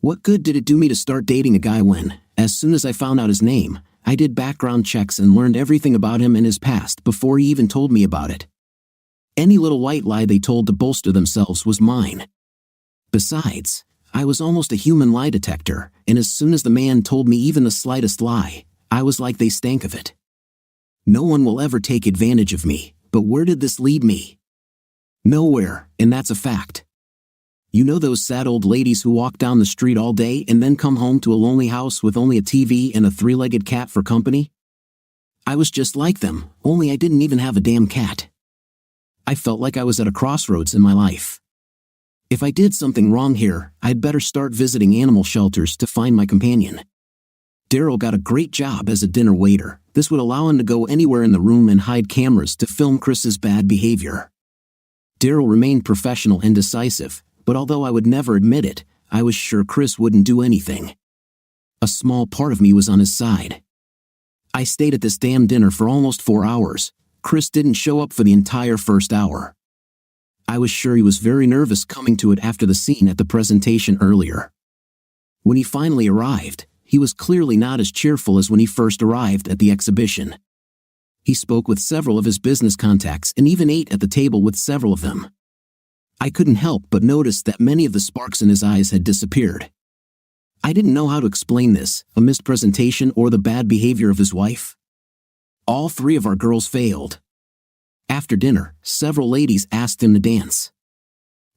What good did it do me to start dating a guy when, as soon as I found out his name, I did background checks and learned everything about him and his past before he even told me about it? Any little white lie they told to bolster themselves was mine. Besides, I was almost a human lie detector, and as soon as the man told me even the slightest lie, I was like they stank of it. No one will ever take advantage of me, but where did this lead me? Nowhere, and that's a fact. You know those sad old ladies who walk down the street all day and then come home to a lonely house with only a TV and a 3-legged cat for company? I was just like them, only I didn't even have a damn cat. I felt like I was at a crossroads in my life. If I did something wrong here, I'd better start visiting animal shelters to find my companion. Daryl got a great job as a dinner waiter. This would allow him to go anywhere in the room and hide cameras to film Chris's bad behavior. Daryl remained professional and decisive, but although I would never admit it, I was sure Chris wouldn't do anything. A small part of me was on his side. I stayed at this damn dinner for almost 4 hours. Chris didn't show up for the entire first hour. I was sure he was very nervous coming to it after the scene at the presentation earlier. When he finally arrived, he was clearly not as cheerful as when he first arrived at the exhibition. He spoke with several of his business contacts and even ate at the table with several of them. I couldn't help but notice that many of the sparks in his eyes had disappeared. I didn't know how to explain this, a missed presentation or the bad behavior of his wife. All 3 of our girls failed. After dinner, several ladies asked him to dance.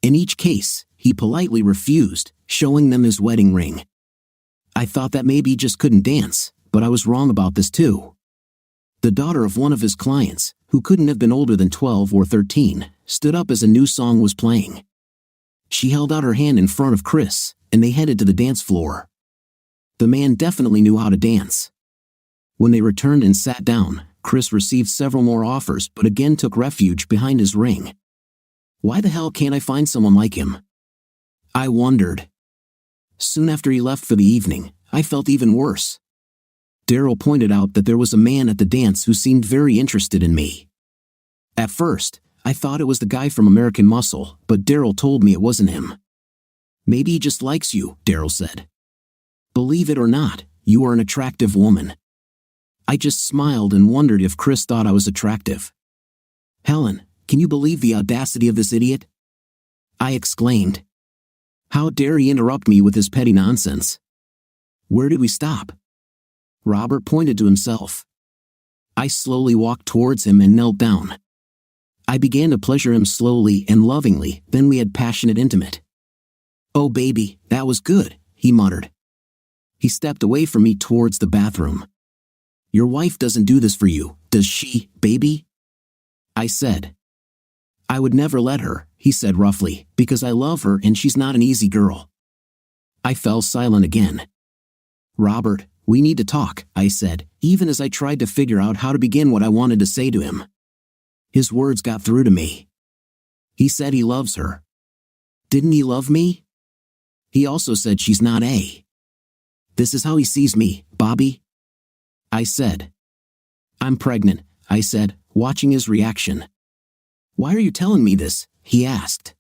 In each case, he politely refused, showing them his wedding ring. I thought that maybe he just couldn't dance, but I was wrong about this too. The daughter of one of his clients, who couldn't have been older than 12 or 13, stood up as a new song was playing. She held out her hand in front of Chris, and they headed to the dance floor. The man definitely knew how to dance. When they returned and sat down, Chris received several more offers but again took refuge behind his ring. Why the hell can't I find someone like him? I wondered. Soon after he left for the evening, I felt even worse. Daryl pointed out that there was a man at the dance who seemed very interested in me. At first, I thought it was the guy from American Muscle, but Daryl told me it wasn't him. Maybe he just likes you, Daryl said. Believe it or not, you are an attractive woman. I just smiled and wondered if Chris thought I was attractive. Helen, can you believe the audacity of this idiot? I exclaimed. How dare he interrupt me with his petty nonsense? Where did we stop? Robert pointed to himself. I slowly walked towards him and knelt down. I began to pleasure him slowly and lovingly, then we had passionate intimate. Oh baby, that was good, he muttered. He stepped away from me towards the bathroom. Your wife doesn't do this for you, does she, baby? I said. I would never let her, he said roughly, because I love her and she's not an easy girl. I fell silent again. Robert, we need to talk, I said, even as I tried to figure out how to begin what I wanted to say to him. His words got through to me. He said he loves her. Didn't he love me? He also said she's not a. This is how he sees me, Bobby. I said. I'm pregnant, I said, watching his reaction. Why are you telling me this? He asked.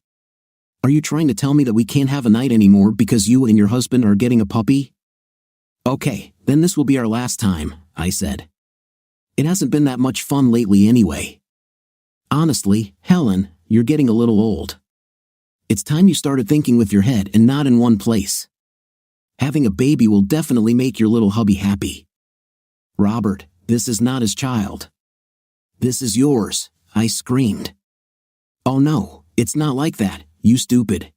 Are you trying to tell me that we can't have a night anymore because you and your husband are getting a puppy? Okay, then this will be our last time, I said. It hasn't been that much fun lately anyway. Honestly, Helen, you're getting a little old. It's time you started thinking with your head and not in one place. Having a baby will definitely make your little hubby happy. Robert, this is not his child. This is yours, I screamed. Oh no, it's not like that, you stupid.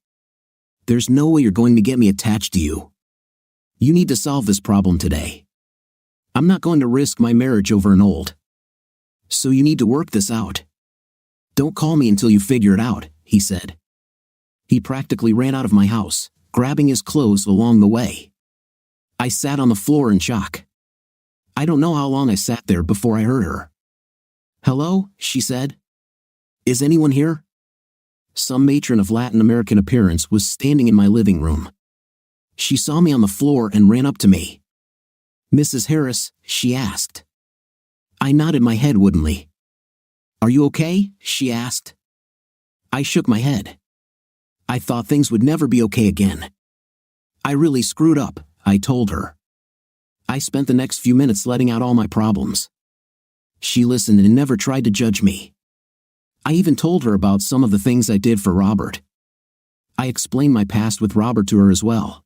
There's no way you're going to get me attached to you. You need to solve this problem today. I'm not going to risk my marriage over an old. So you need to work this out. Don't call me until you figure it out, he said. He practically ran out of my house, grabbing his clothes along the way. I sat on the floor in shock. I don't know how long I sat there before I heard her. "Hello," she said. "Is anyone here?" Some matron of Latin American appearance was standing in my living room. She saw me on the floor and ran up to me. "Mrs. Harris?" she asked. I nodded my head woodenly. "Are you okay?" she asked. I shook my head. I thought things would never be okay again. "I really screwed up," I told her. I spent the next few minutes letting out all my problems. She listened and never tried to judge me. I even told her about some of the things I did for Robert. I explained my past with Robert to her as well.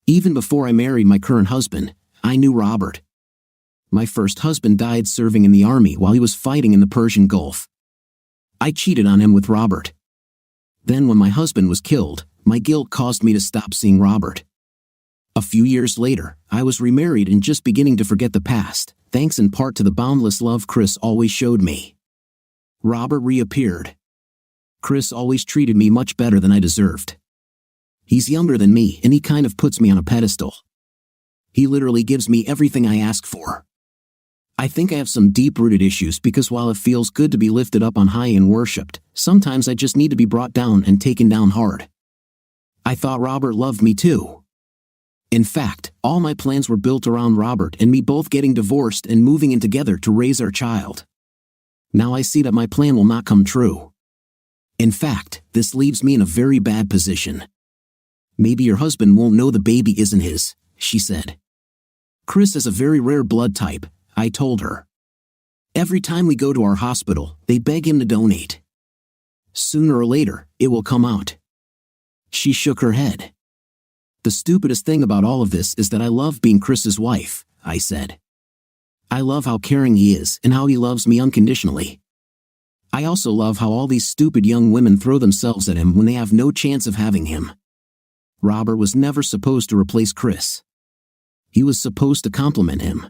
Even before I married my current husband, I knew Robert. My first husband died serving in the army while he was fighting in the Persian Gulf. I cheated on him with Robert. Then when my husband was killed, my guilt caused me to stop seeing Robert. A few years later, I was remarried and just beginning to forget the past, thanks in part to the boundless love Chris always showed me. Robert reappeared. Chris always treated me much better than I deserved. He's younger than me and he kind of puts me on a pedestal. He literally gives me everything I ask for. I think I have some deep-rooted issues because while it feels good to be lifted up on high and worshipped, sometimes I just need to be brought down and taken down hard. I thought Robert loved me too. In fact, all my plans were built around Robert and me both getting divorced and moving in together to raise our child. Now I see that my plan will not come true. In fact, this leaves me in a very bad position. "Maybe your husband won't know the baby isn't his," she said. "Chris has a very rare blood type," I told her. "Every time we go to our hospital, they beg him to donate. Sooner or later, it will come out." She shook her head. "The stupidest thing about all of this is that I love being Chris's wife," I said. "I love how caring he is and how he loves me unconditionally. I also love how all these stupid young women throw themselves at him when they have no chance of having him. Robert was never supposed to replace Chris. He was supposed to complement him.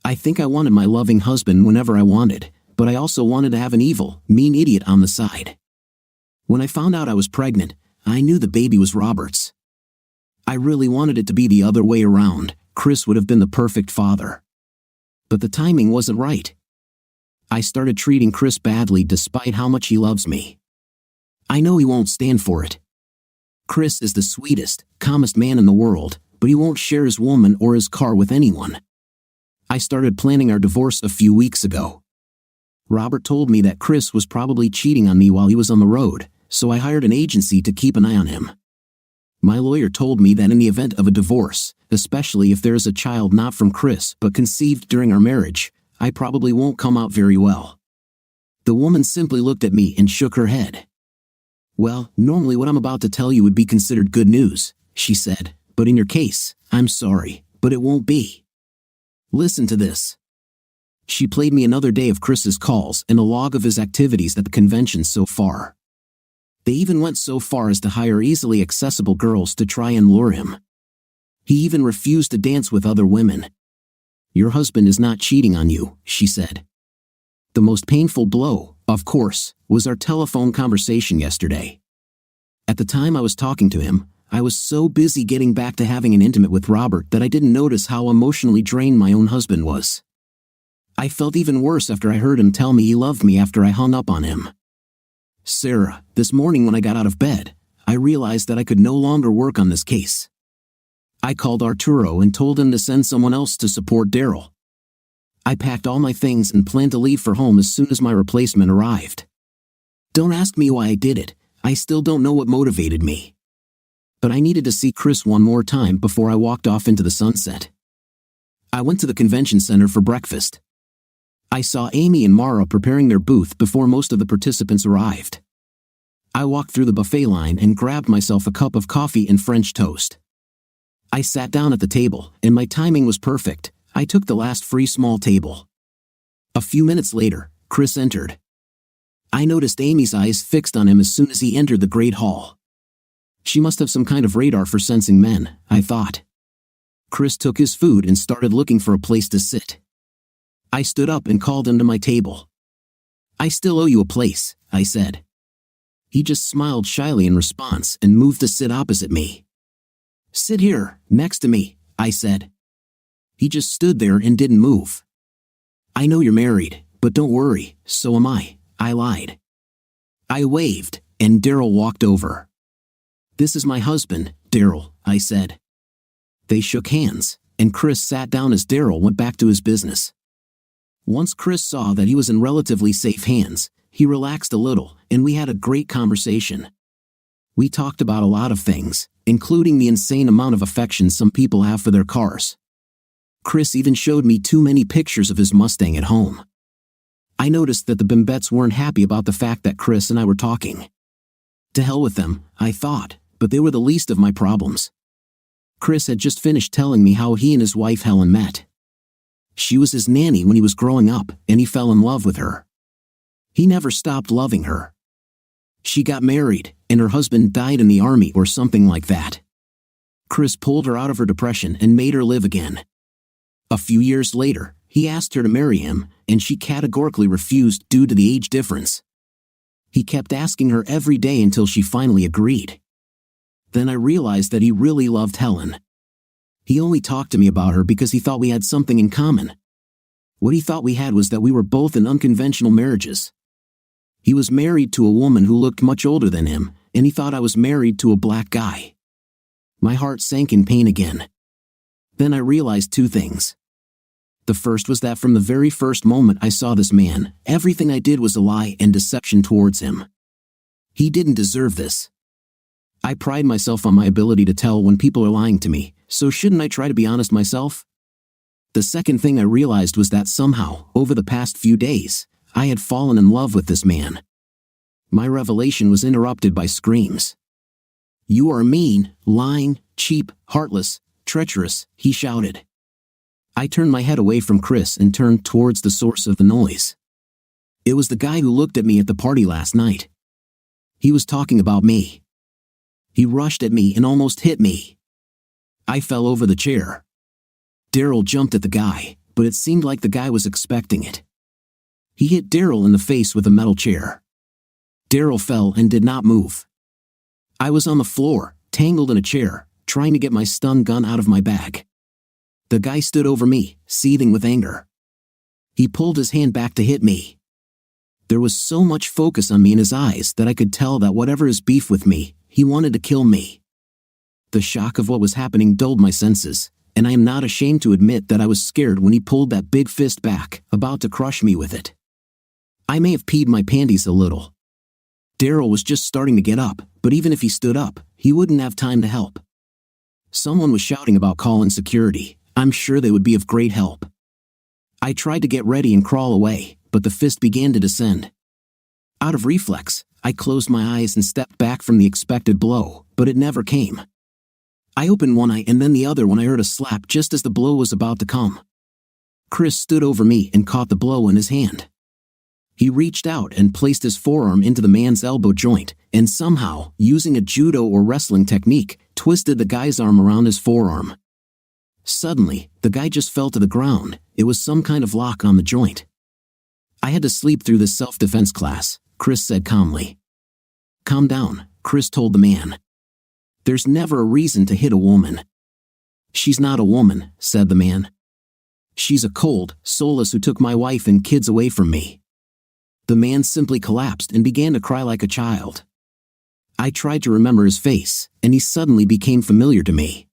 I think I wanted my loving husband whenever I wanted, but I also wanted to have an evil, mean idiot on the side. When I found out I was pregnant, I knew the baby was Robert's. I really wanted it to be the other way around. Chris would have been the perfect father. But the timing wasn't right. I started treating Chris badly despite how much he loves me. I know he won't stand for it. Chris is the sweetest, calmest man in the world, but he won't share his woman or his car with anyone. I started planning our divorce a few weeks ago. Robert told me that Chris was probably cheating on me while he was on the road, so I hired an agency to keep an eye on him. My lawyer told me that in the event of a divorce, especially if there is a child not from Chris but conceived during our marriage, I probably won't come out very well. The woman simply looked at me and shook her head. "Well, normally what I'm about to tell you would be considered good news," she said, "but in your case, I'm sorry, but it won't be. Listen to this." She played me another day of Chris's calls and a log of his activities at the convention so far. They even went so far as to hire easily accessible girls to try and lure him. He even refused to dance with other women. "Your husband is not cheating on you," she said. The most painful blow, of course, was our telephone conversation yesterday. At the time I was talking to him, I was so busy getting back to having an intimate with Robert that I didn't notice how emotionally drained my own husband was. I felt even worse after I heard him tell me he loved me after I hung up on him. "Sarah, this morning when I got out of bed, I realized that I could no longer work on this case. I called Arturo and told him to send someone else to support Daryl. I packed all my things and planned to leave for home as soon as my replacement arrived. Don't ask me why I did it, I still don't know what motivated me. But I needed to see Chris one more time before I walked off into the sunset. I went to the convention center for breakfast. I saw Amy and Mara preparing their booth before most of the participants arrived. I walked through the buffet line and grabbed myself a cup of coffee and French toast. I sat down at the table, and my timing was perfect. I took the last free small table. A few minutes later, Chris entered. I noticed Amy's eyes fixed on him as soon as he entered the great hall. She must have some kind of radar for sensing men, I thought. Chris took his food and started looking for a place to sit. I stood up and called him to my table. "I still owe you a place," I said. He just smiled shyly in response and moved to sit opposite me. "Sit here, next to me," I said. He just stood there and didn't move. "I know you're married, but don't worry, so am I lied. I waved, and Daryl walked over. "This is my husband, Daryl," I said. They shook hands, and Chris sat down as Daryl went back to his business. Once Chris saw that he was in relatively safe hands, he relaxed a little, and we had a great conversation. We talked about a lot of things, including the insane amount of affection some people have for their cars. Chris even showed me too many pictures of his Mustang at home. I noticed that the Bimbets weren't happy about the fact that Chris and I were talking. To hell with them, I thought, but they were the least of my problems. Chris had just finished telling me how he and his wife Helen met. She was his nanny when he was growing up, and he fell in love with her. He never stopped loving her. She got married, and her husband died in the army or something like that. Chris pulled her out of her depression and made her live again. A few years later, he asked her to marry him, and she categorically refused due to the age difference. He kept asking her every day until she finally agreed. Then I realized that he really loved Helen. He only talked to me about her because he thought we had something in common. What he thought we had was that we were both in unconventional marriages. He was married to a woman who looked much older than him, and he thought I was married to a black guy. My heart sank in pain again. Then I realized two things. The first was that from the very first moment I saw this man, everything I did was a lie and deception towards him. He didn't deserve this. I pride myself on my ability to tell when people are lying to me, so shouldn't I try to be honest myself? The second thing I realized was that somehow, over the past few days, I had fallen in love with this man. My revelation was interrupted by screams. "You are mean, lying, cheap, heartless, treacherous," he shouted. I turned my head away from Chris and turned towards the source of the noise. It was the guy who looked at me at the party last night. He was talking about me. He rushed at me and almost hit me. I fell over the chair. Daryl jumped at the guy, but it seemed like the guy was expecting it. He hit Daryl in the face with a metal chair. Daryl fell and did not move. I was on the floor, tangled in a chair, trying to get my stun gun out of my bag. The guy stood over me, seething with anger. He pulled his hand back to hit me. There was so much focus on me in his eyes that I could tell that whatever his beef with me, he wanted to kill me. The shock of what was happening dulled my senses, and I am not ashamed to admit that I was scared when he pulled that big fist back, about to crush me with it. I may have peed my panties a little. Daryl was just starting to get up, but even if he stood up, he wouldn't have time to help. Someone was shouting about calling security. I'm sure they would be of great help. I tried to get ready and crawl away, but the fist began to descend. Out of reflex, I closed my eyes and stepped back from the expected blow, but it never came. I opened one eye and then the other when I heard a slap just as the blow was about to come. Chris stood over me and caught the blow in his hand. He reached out and placed his forearm into the man's elbow joint, and somehow, using a judo or wrestling technique, twisted the guy's arm around his forearm. Suddenly, the guy just fell to the ground. It was some kind of lock on the joint. "I had to sleep through this self-defense class," Chris said calmly. "Calm down," Chris told the man. "There's never a reason to hit a woman." "She's not a woman," said the man. "She's a cold, soulless who took my wife and kids away from me." The man simply collapsed and began to cry like a child. I tried to remember his face, and he suddenly became familiar to me.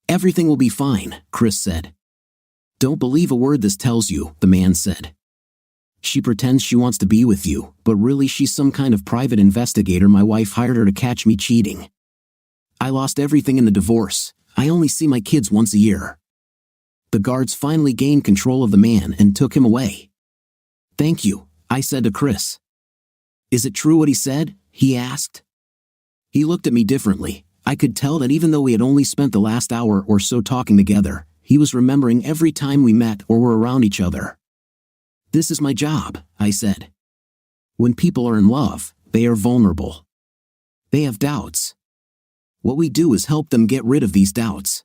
"Everything will be fine," Chris said. "Don't believe a word this tells you," the man said. "She pretends she wants to be with you, but really she's some kind of private investigator. My wife hired her to catch me cheating. I lost everything in the divorce. I only see my kids once a year." The guards finally gained control of the man and took him away. "Thank you," I said to Chris. "Is it true what he said?" he asked. He looked at me differently. I could tell that even though we had only spent the last hour or so talking together, he was remembering every time we met or were around each other. "This is my job," I said. "When people are in love, they are vulnerable. They have doubts. What we do is help them get rid of these doubts.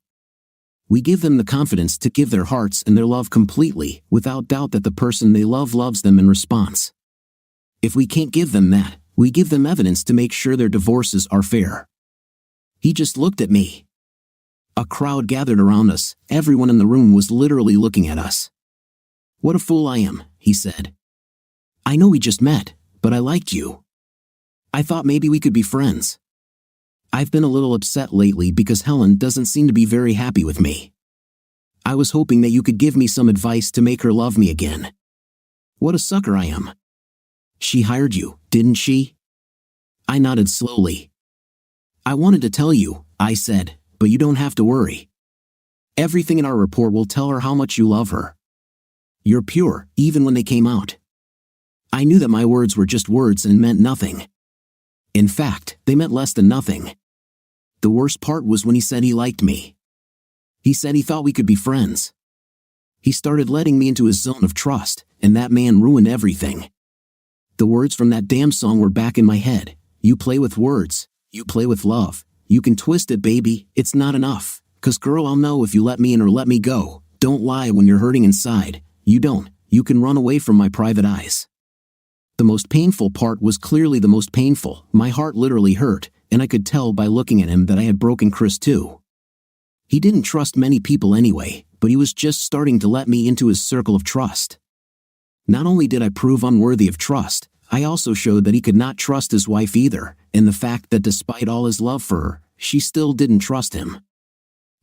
We give them the confidence to give their hearts and their love completely, without doubt that the person they love loves them in response. If we can't give them that, We give them evidence to make sure their divorces are fair." He just looked at me. A crowd gathered around us. Everyone in the room was literally looking at us. "What a fool I am," he said. "I know we just met, but I liked you. I thought maybe we could be friends. I've been a little upset lately because Helen doesn't seem to be very happy with me. I was hoping that you could give me some advice to make her love me again. What a sucker I am." "She hired you, didn't she?" I nodded slowly. "I wanted to tell you," I said, "but you don't have to worry. Everything in our report will tell her how much you love her. You're pure, even when they came out." I knew that my words were just words and meant nothing. In fact, they meant less than nothing. The worst part was when he said he liked me. He said he thought we could be friends. He started letting me into his zone of trust, and that man ruined everything. The words from that damn song were back in my head. "You play with words, you play with love. You can twist it, baby, it's not enough. 'Cause girl, I'll know if you let me in or let me go. Don't lie when you're hurting inside. You don't. You can run away from my private eyes." The most painful part was clearly the most painful. My heart literally hurt, and I could tell by looking at him that I had broken Chris too. He didn't trust many people anyway, but he was just starting to let me into his circle of trust. Not only did I prove unworthy of trust, I also showed that he could not trust his wife either, and the fact that despite all his love for her, she still didn't trust him.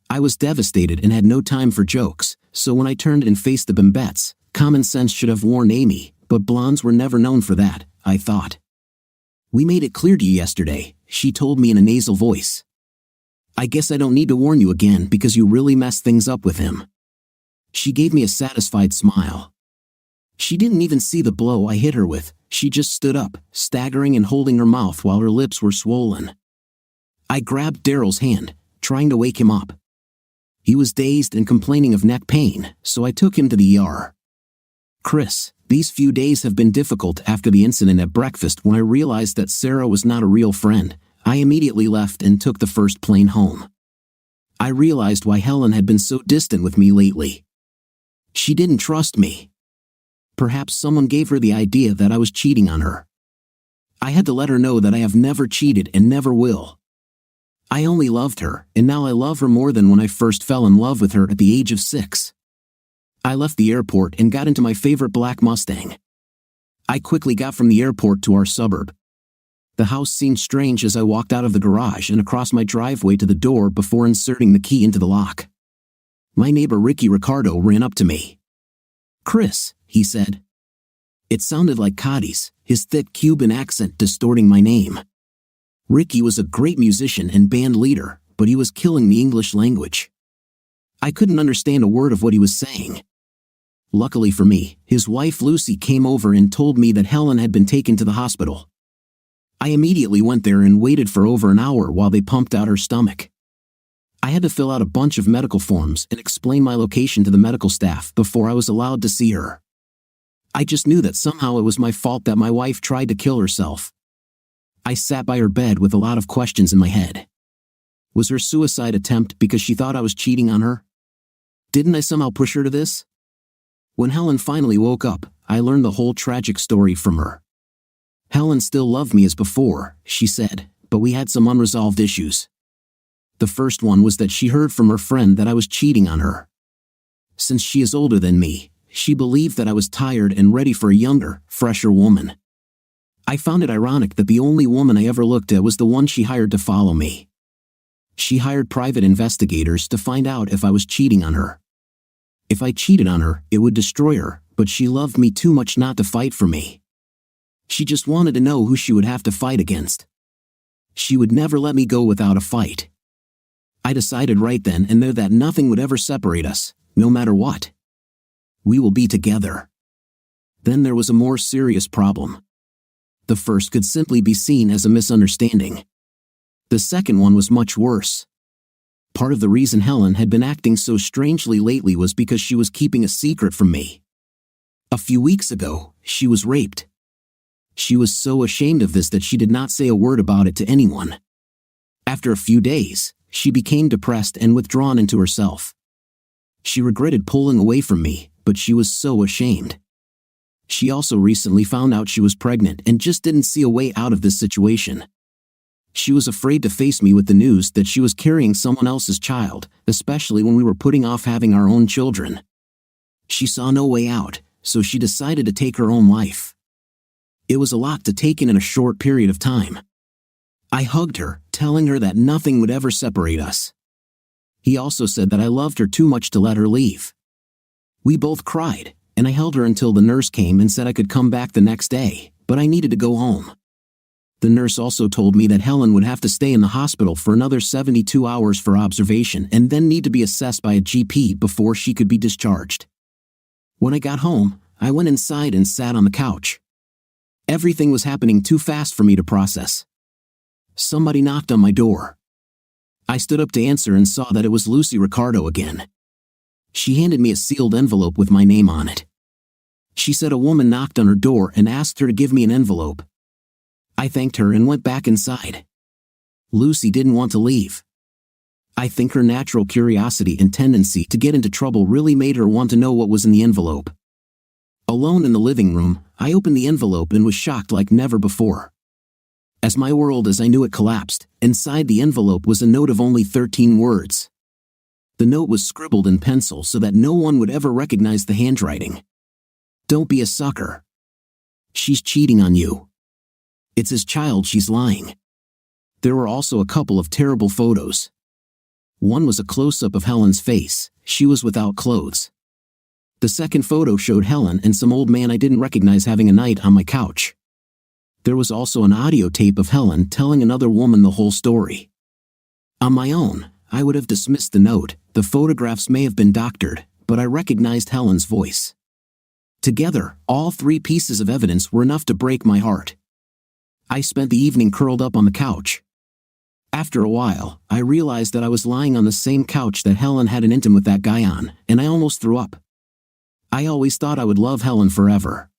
I was devastated and had no time for jokes, so when I turned and faced the Bimbettes, common sense should have warned Amy, but blondes were never known for that, I thought. "We made it clear to you yesterday," she told me in a nasal voice. "I guess I don't need to warn you again because you really messed things up with him." She gave me a satisfied smile. She didn't even see the blow I hit her with. She just stood up, staggering and holding her mouth while her lips were swollen. I grabbed Daryl's hand, trying to wake him up. He was dazed and complaining of neck pain, so I took him to the ER. "Chris, these few days have been difficult after the incident at breakfast. When I realized that Sarah was not a real friend, I immediately left and took the first plane home. I realized why Helen had been so distant with me lately. She didn't trust me. Perhaps someone gave her the idea that I was cheating on her. I had to let her know that I have never cheated and never will. I only loved her, and now I love her more than when I first fell in love with her at the age of 6. I left the airport and got into my favorite black Mustang. I quickly got from the airport to our suburb. The house seemed strange as I walked out of the garage and across my driveway to the door before inserting the key into the lock. My neighbor Ricky Ricardo ran up to me. "Chris," he said. It sounded like Cotty's, his thick Cuban accent distorting my name. Ricky was a great musician and band leader, but he was killing the English language. I couldn't understand a word of what he was saying. Luckily for me, his wife Lucy came over and told me that Helen had been taken to the hospital. I immediately went there and waited for over an hour while they pumped out her stomach. I had to fill out a bunch of medical forms and explain my location to the medical staff before I was allowed to see her. I just knew that somehow it was my fault that my wife tried to kill herself. I sat by her bed with a lot of questions in my head. Was her suicide attempt because she thought I was cheating on her? Didn't I somehow push her to this? When Helen finally woke up, I learned the whole tragic story from her. Helen still loved me as before, she said, but we had some unresolved issues. The first one was that she heard from her friend that I was cheating on her. Since she is older than me, she believed that I was tired and ready for a younger, fresher woman. I found it ironic that the only woman I ever looked at was the one she hired to follow me. She hired private investigators to find out if I was cheating on her. If I cheated on her, it would destroy her, but she loved me too much not to fight for me. She just wanted to know who she would have to fight against. She would never let me go without a fight. I decided right then and there that nothing would ever separate us, no matter what. We will be together. Then there was a more serious problem. The first could simply be seen as a misunderstanding. The second one was much worse. Part of the reason Helen had been acting so strangely lately was because she was keeping a secret from me. A few weeks ago, she was raped. She was so ashamed of this that she did not say a word about it to anyone. After a few days, she became depressed and withdrawn into herself. She regretted pulling away from me, but she was so ashamed. She also recently found out she was pregnant and just didn't see a way out of this situation. She was afraid to face me with the news that she was carrying someone else's child, especially when we were putting off having our own children. She saw no way out, so she decided to take her own life. It was a lot to take in a short period of time. I hugged her, telling her that nothing would ever separate us. He also said that I loved her too much to let her leave. We both cried, and I held her until the nurse came and said I could come back the next day, but I needed to go home. The nurse also told me that Helen would have to stay in the hospital for another 72 hours for observation and then need to be assessed by a GP before she could be discharged. When I got home, I went inside and sat on the couch. Everything was happening too fast for me to process. Somebody knocked on my door. I stood up to answer and saw that it was Lucy Ricardo again. She handed me a sealed envelope with my name on it. She said a woman knocked on her door and asked her to give me an envelope. I thanked her and went back inside. Lucy didn't want to leave. I think her natural curiosity and tendency to get into trouble really made her want to know what was in the envelope. Alone in the living room, I opened the envelope and was shocked like never before. As my world as I knew it collapsed, inside the envelope was a note of only 13 words. The note was scribbled in pencil so that no one would ever recognize the handwriting. Don't be a sucker. She's cheating on you. It's his child she's lying. There were also a couple of terrible photos. One was a close-up of Helen's face. She was without clothes. The second photo showed Helen and some old man I didn't recognize having a night on my couch. There was also an audio tape of Helen telling another woman the whole story. On my own, I would have dismissed the note. The photographs may have been doctored, but I recognized Helen's voice. Together, all three pieces of evidence were enough to break my heart. I spent the evening curled up on the couch. After a while, I realized that I was lying on the same couch that Helen had an intimate with that guy on, and I almost threw up. I always thought I would love Helen forever.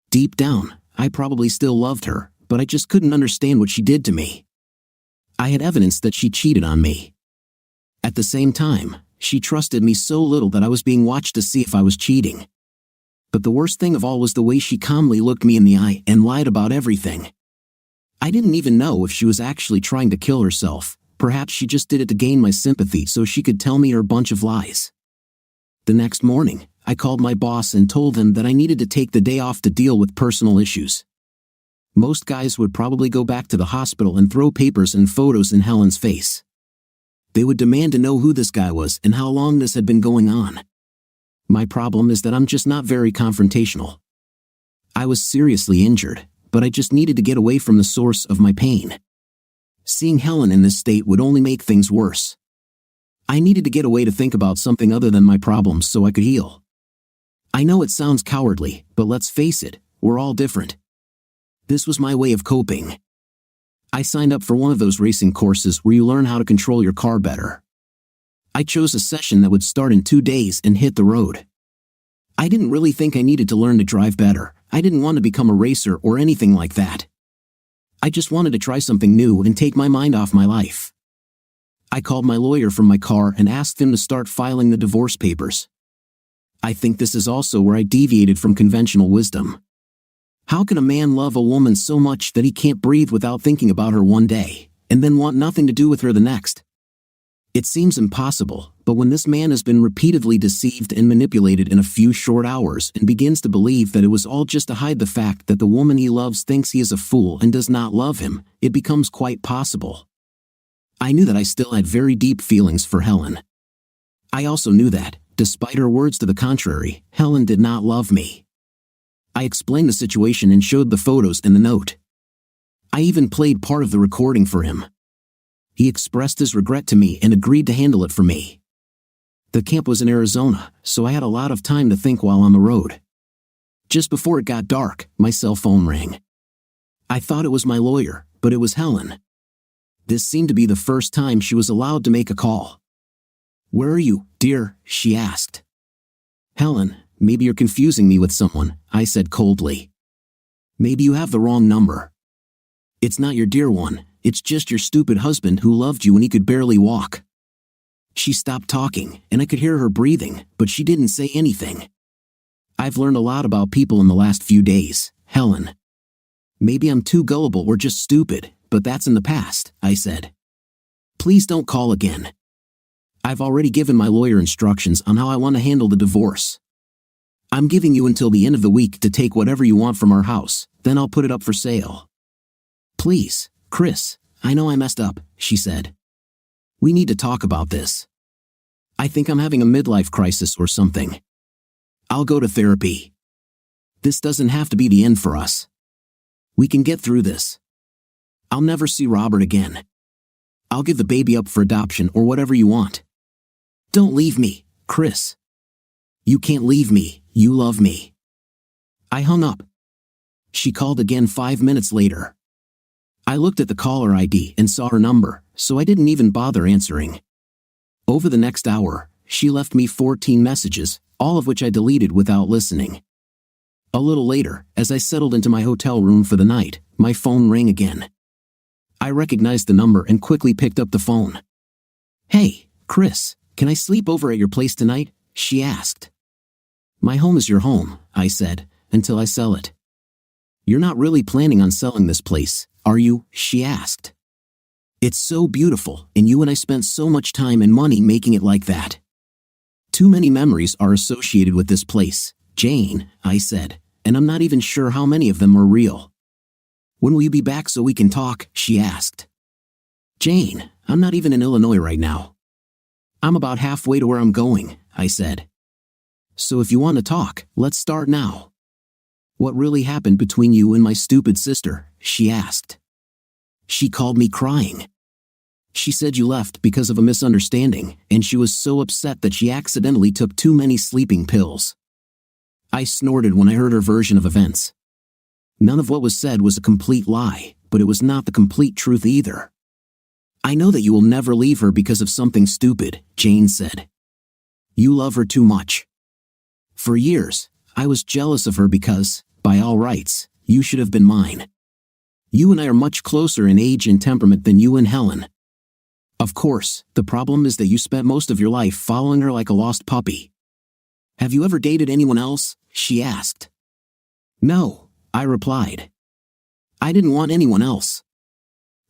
Deep down, I probably still loved her, but I just couldn't understand what she did to me. I had evidence that she cheated on me. At the same time, she trusted me so little that I was being watched to see if I was cheating. But the worst thing of all was the way she calmly looked me in the eye and lied about everything. I didn't even know if she was actually trying to kill herself. Perhaps she just did it to gain my sympathy so she could tell me her bunch of lies. The next morning, I called my boss and told him that I needed to take the day off to deal with personal issues. Most guys would probably go back to the hospital and throw papers and photos in Helen's face. They would demand to know who this guy was and how long this had been going on. My problem is that I'm just not very confrontational. I was seriously injured, but I just needed to get away from the source of my pain. Seeing Helen in this state would only make things worse. I needed to get away to think about something other than my problems so I could heal. I know it sounds cowardly, but let's face it, we're all different. This was my way of coping. I signed up for one of those racing courses where you learn how to control your car better. I chose a session that would start in 2 days and hit the road. I didn't really think I needed to learn to drive better. I didn't want to become a racer or anything like that. I just wanted to try something new and take my mind off my life. I called my lawyer from my car and asked him to start filing the divorce papers. I think this is also where I deviated from conventional wisdom. How can a man love a woman so much that he can't breathe without thinking about her one day, and then want nothing to do with her the next? It seems impossible, but when this man has been repeatedly deceived and manipulated in a few short hours and begins to believe that it was all just to hide the fact that the woman he loves thinks he is a fool and does not love him, it becomes quite possible. I knew that I still had very deep feelings for Helen. I also knew that, despite her words to the contrary, Helen did not love me. I explained the situation and showed the photos and the note. I even played part of the recording for him. He expressed his regret to me and agreed to handle it for me. The camp was in Arizona, so I had a lot of time to think while on the road. Just before it got dark, my cell phone rang. I thought it was my lawyer, but it was Helen. This seemed to be the first time she was allowed to make a call. "Where are you, dear?" she asked. "Helen, maybe you're confusing me with someone," I said coldly. "Maybe you have the wrong number. It's not your dear one. It's just your stupid husband who loved you when he could barely walk." She stopped talking, and I could hear her breathing, but she didn't say anything. I've learned a lot about people in the last few days, Helen. Maybe I'm too gullible or just stupid, but that's in the past, I said. Please don't call again. I've already given my lawyer instructions on how I want to handle the divorce. I'm giving you until the end of the week to take whatever you want from our house, then I'll put it up for sale. Please, Chris, I know I messed up, she said. We need to talk about this. I think I'm having a midlife crisis or something. I'll go to therapy. This doesn't have to be the end for us. We can get through this. I'll never see Robert again. I'll give the baby up for adoption or whatever you want. Don't leave me, Chris. You can't leave me, you love me. I hung up. She called again 5 minutes later. I looked at the caller ID and saw her number, so I didn't even bother answering. Over the next hour, she left me 14 messages, all of which I deleted without listening. A little later, as I settled into my hotel room for the night, my phone rang again. I recognized the number and quickly picked up the phone. Hey, Chris, can I sleep over at your place tonight? She asked. My home is your home, I said, until I sell it. You're not really planning on selling this place, are you? She asked. It's so beautiful, and you and I spent so much time and money making it like that. Too many memories are associated with this place, Jane, I said, and I'm not even sure how many of them are real. When will you be back so we can talk? She asked. Jane, I'm not even in Illinois right now. I'm about halfway to where I'm going, I said. So if you want to talk, let's start now. What really happened between you and my stupid sister? She asked. She called me crying. She said you left because of a misunderstanding, and she was so upset that she accidentally took too many sleeping pills. I snorted when I heard her version of events. None of what was said was a complete lie, but it was not the complete truth either. I know that you will never leave her because of something stupid, Jane said. You love her too much. For years, I was jealous of her because, by all rights, you should have been mine. You and I are much closer in age and temperament than you and Helen. Of course, the problem is that you spent most of your life following her like a lost puppy. Have you ever dated anyone else? She asked. No, I replied. I didn't want anyone else.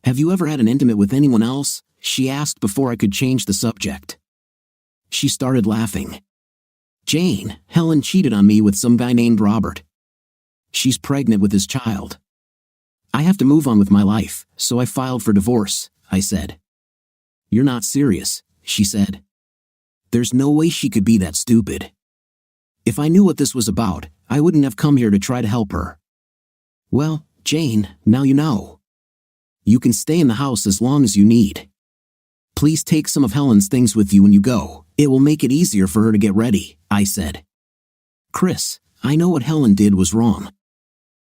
Have you ever had an intimate with anyone else? She asked before I could change the subject. She started laughing. Jane, Helen cheated on me with some guy named Robert. She's pregnant with his child. I have to move on with my life, so I filed for divorce, I said. You're not serious, she said. There's no way she could be that stupid. If I knew what this was about, I wouldn't have come here to try to help her. Well, Jane, now you know. You can stay in the house as long as you need. Please take some of Helen's things with you when you go. It will make it easier for her to get ready, I said. Chris, I know what Helen did was wrong.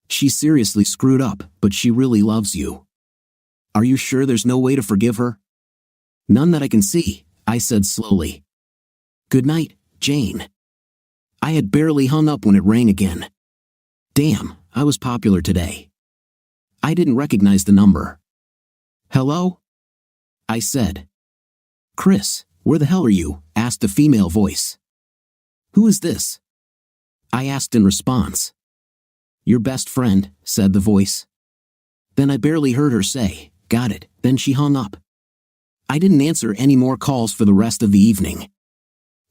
She seriously screwed up, but she really loves you. Are you sure there's no way to forgive her? None that I can see, I said slowly. Good night, Jane. I had barely hung up when it rang again. Damn, I was popular today. I didn't recognize the number. Hello? I said. Chris, where the hell are you? Asked a female voice. Who is this? I asked in response. Your best friend, said the voice. Then I barely heard her say, got it, then she hung up. I didn't answer any more calls for the rest of the evening.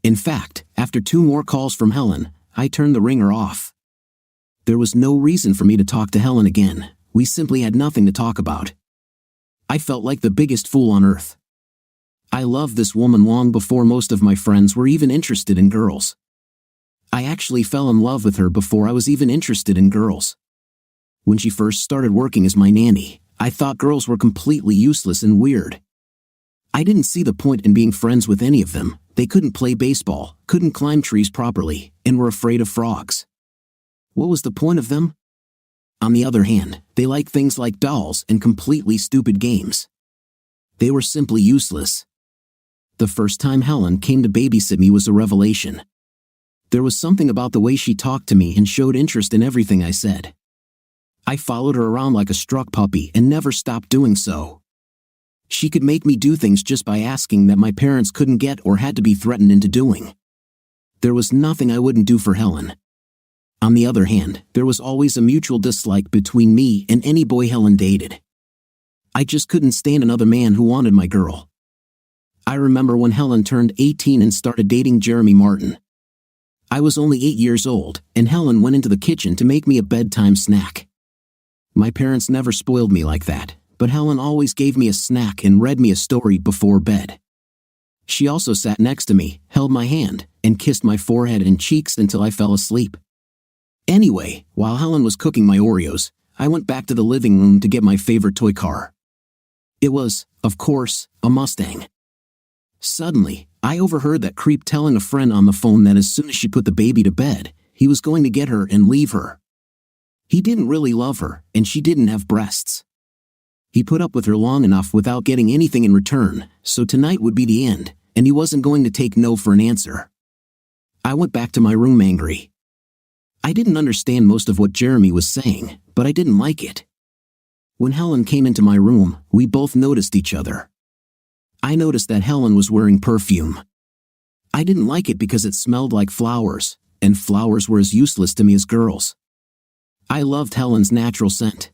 In fact, after 2 more calls from Helen, I turned the ringer off. There was no reason for me to talk to Helen again. We simply had nothing to talk about. I felt like the biggest fool on earth. I loved this woman long before most of my friends were even interested in girls. I actually fell in love with her before I was even interested in girls. When she first started working as my nanny, I thought girls were completely useless and weird. I didn't see the point in being friends with any of them. They couldn't play baseball, couldn't climb trees properly, and were afraid of frogs. What was the point of them? On the other hand, they liked things like dolls and completely stupid games. They were simply useless. The first time Helen came to babysit me was a revelation. There was something about the way she talked to me and showed interest in everything I said. I followed her around like a struck puppy and never stopped doing so. She could make me do things just by asking that my parents couldn't get or had to be threatened into doing. There was nothing I wouldn't do for Helen. On the other hand, there was always a mutual dislike between me and any boy Helen dated. I just couldn't stand another man who wanted my girl. I remember when Helen turned 18 and started dating Jeremy Martin. I was only 8 years old, and Helen went into the kitchen to make me a bedtime snack. My parents never spoiled me like that, but Helen always gave me a snack and read me a story before bed. She also sat next to me, held my hand, and kissed my forehead and cheeks until I fell asleep. Anyway, while Helen was cooking my Oreos, I went back to the living room to get my favorite toy car. It was, of course, a Mustang. Suddenly, I overheard that creep telling a friend on the phone that as soon as she put the baby to bed, he was going to get her and leave her. He didn't really love her, and she didn't have breasts. He put up with her long enough without getting anything in return, so tonight would be the end, and he wasn't going to take no for an answer. I went back to my room angry. I didn't understand most of what Jeremy was saying, but I didn't like it. When Helen came into my room, we both noticed each other. I noticed that Helen was wearing perfume. I didn't like it because it smelled like flowers, and flowers were as useless to me as girls. I loved Helen's natural scent.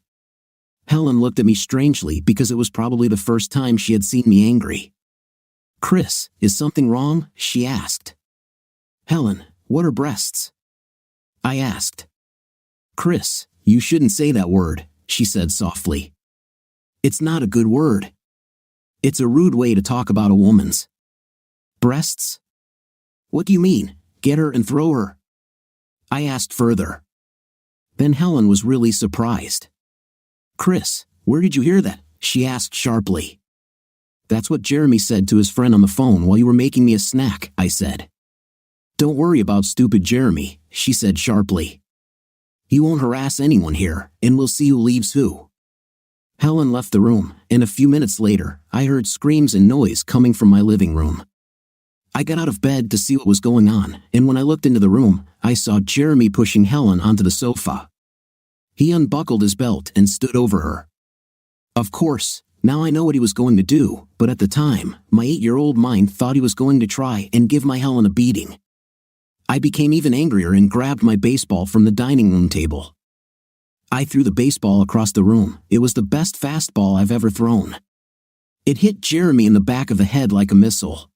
Helen looked at me strangely because it was probably the first time she had seen me angry. "Chris, is something wrong?" she asked. "Helen, what are breasts?" I asked. "Chris, you shouldn't say that word," she said softly. "It's not a good word. It's a rude way to talk about a woman's breasts." "What do you mean? Get her and throw her?" I asked further. Then Helen was really surprised. "Chris, where did you hear that?" she asked sharply. "That's what Jeremy said to his friend on the phone while you were making me a snack," I said. "Don't worry about stupid Jeremy," she said sharply. "He won't harass anyone here, and we'll see who leaves who." Helen left the room, and a few minutes later, I heard screams and noise coming from my living room. I got out of bed to see what was going on, and when I looked into the room, I saw Jeremy pushing Helen onto the sofa. He unbuckled his belt and stood over her. Of course, now I know what he was going to do, but at the time, my 8-year-old mind thought he was going to try and give my Helen a beating. I became even angrier and grabbed my baseball from the dining room table. I threw the baseball across the room. It was the best fastball I've ever thrown. It hit Jeremy in the back of the head like a missile.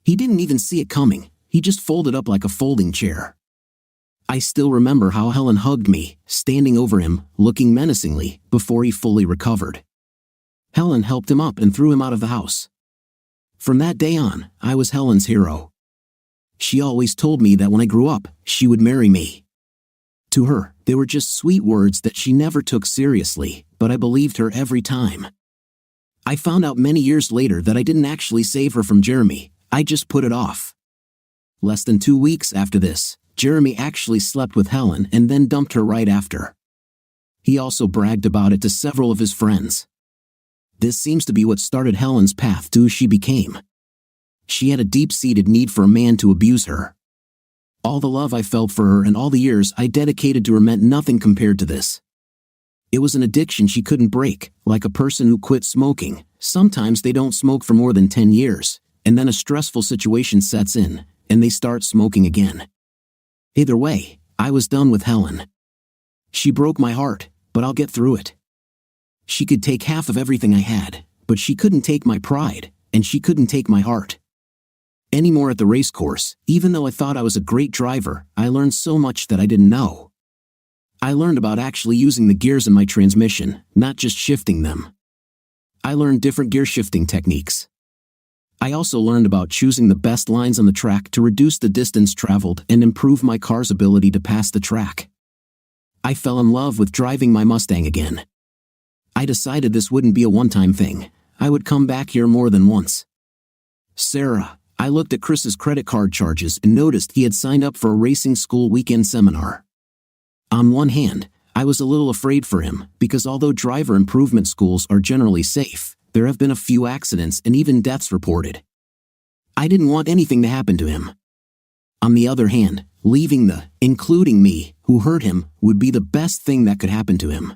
He didn't even see it coming. He just folded up like a folding chair. I still remember how Helen hugged me, standing over him, looking menacingly, before he fully recovered. Helen helped him up and threw him out of the house. From that day on, I was Helen's hero. She always told me that when I grew up, she would marry me. To her, they were just sweet words that she never took seriously, but I believed her every time. I found out many years later that I didn't actually save her from Jeremy, I just put it off. Less than 2 weeks after this, Jeremy actually slept with Helen and then dumped her right after. He also bragged about it to several of his friends. This seems to be what started Helen's path to who she became. She had a deep-seated need for a man to abuse her. All the love I felt for her and all the years I dedicated to her meant nothing compared to this. It was an addiction she couldn't break, like a person who quit smoking. Sometimes they don't smoke for more than 10 years, and then a stressful situation sets in, and they start smoking again. Either way, I was done with Helen. She broke my heart, but I'll get through it. She could take half of everything I had, but she couldn't take my pride, and she couldn't take my heart. Anymore at the race course, even though I thought I was a great driver, I learned so much that I didn't know. I learned about actually using the gears in my transmission, not just shifting them. I learned different gear shifting techniques. I also learned about choosing the best lines on the track to reduce the distance traveled and improve my car's ability to pass the track. I fell in love with driving my Mustang again. I decided this wouldn't be a one-time thing. I would come back here more than once. Sarah, I looked at Chris's credit card charges and noticed he had signed up for a racing school weekend seminar. On one hand, I was a little afraid for him because although driver improvement schools are generally safe, there have been a few accidents and even deaths reported. I didn't want anything to happen to him. On the other hand, leaving including me, who hurt him, would be the best thing that could happen to him.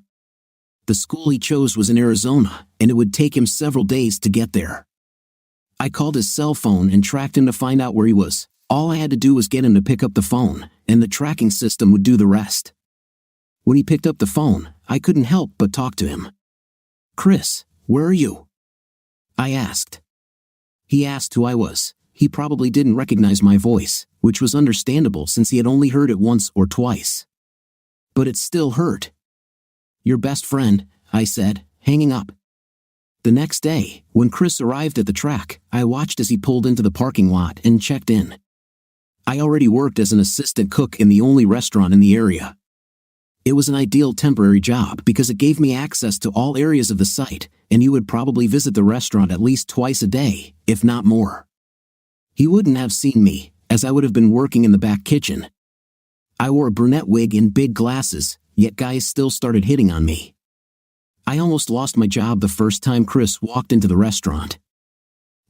The school he chose was in Arizona, and it would take him several days to get there. I called his cell phone and tracked him to find out where he was. All I had to do was get him to pick up the phone, and the tracking system would do the rest. When he picked up the phone, I couldn't help but talk to him. "Chris, where are you?" I asked. He asked who I was. He probably didn't recognize my voice, which was understandable since he had only heard it once or twice. But it still hurt. "Your best friend," I said, hanging up. The next day, when Chris arrived at the track, I watched as he pulled into the parking lot and checked in. I already worked as an assistant cook in the only restaurant in the area. It was an ideal temporary job because it gave me access to all areas of the site, and you would probably visit the restaurant at least twice a day, if not more. He wouldn't have seen me, as I would have been working in the back kitchen. I wore a brunette wig and big glasses, yet guys still started hitting on me. I almost lost my job the first time Chris walked into the restaurant.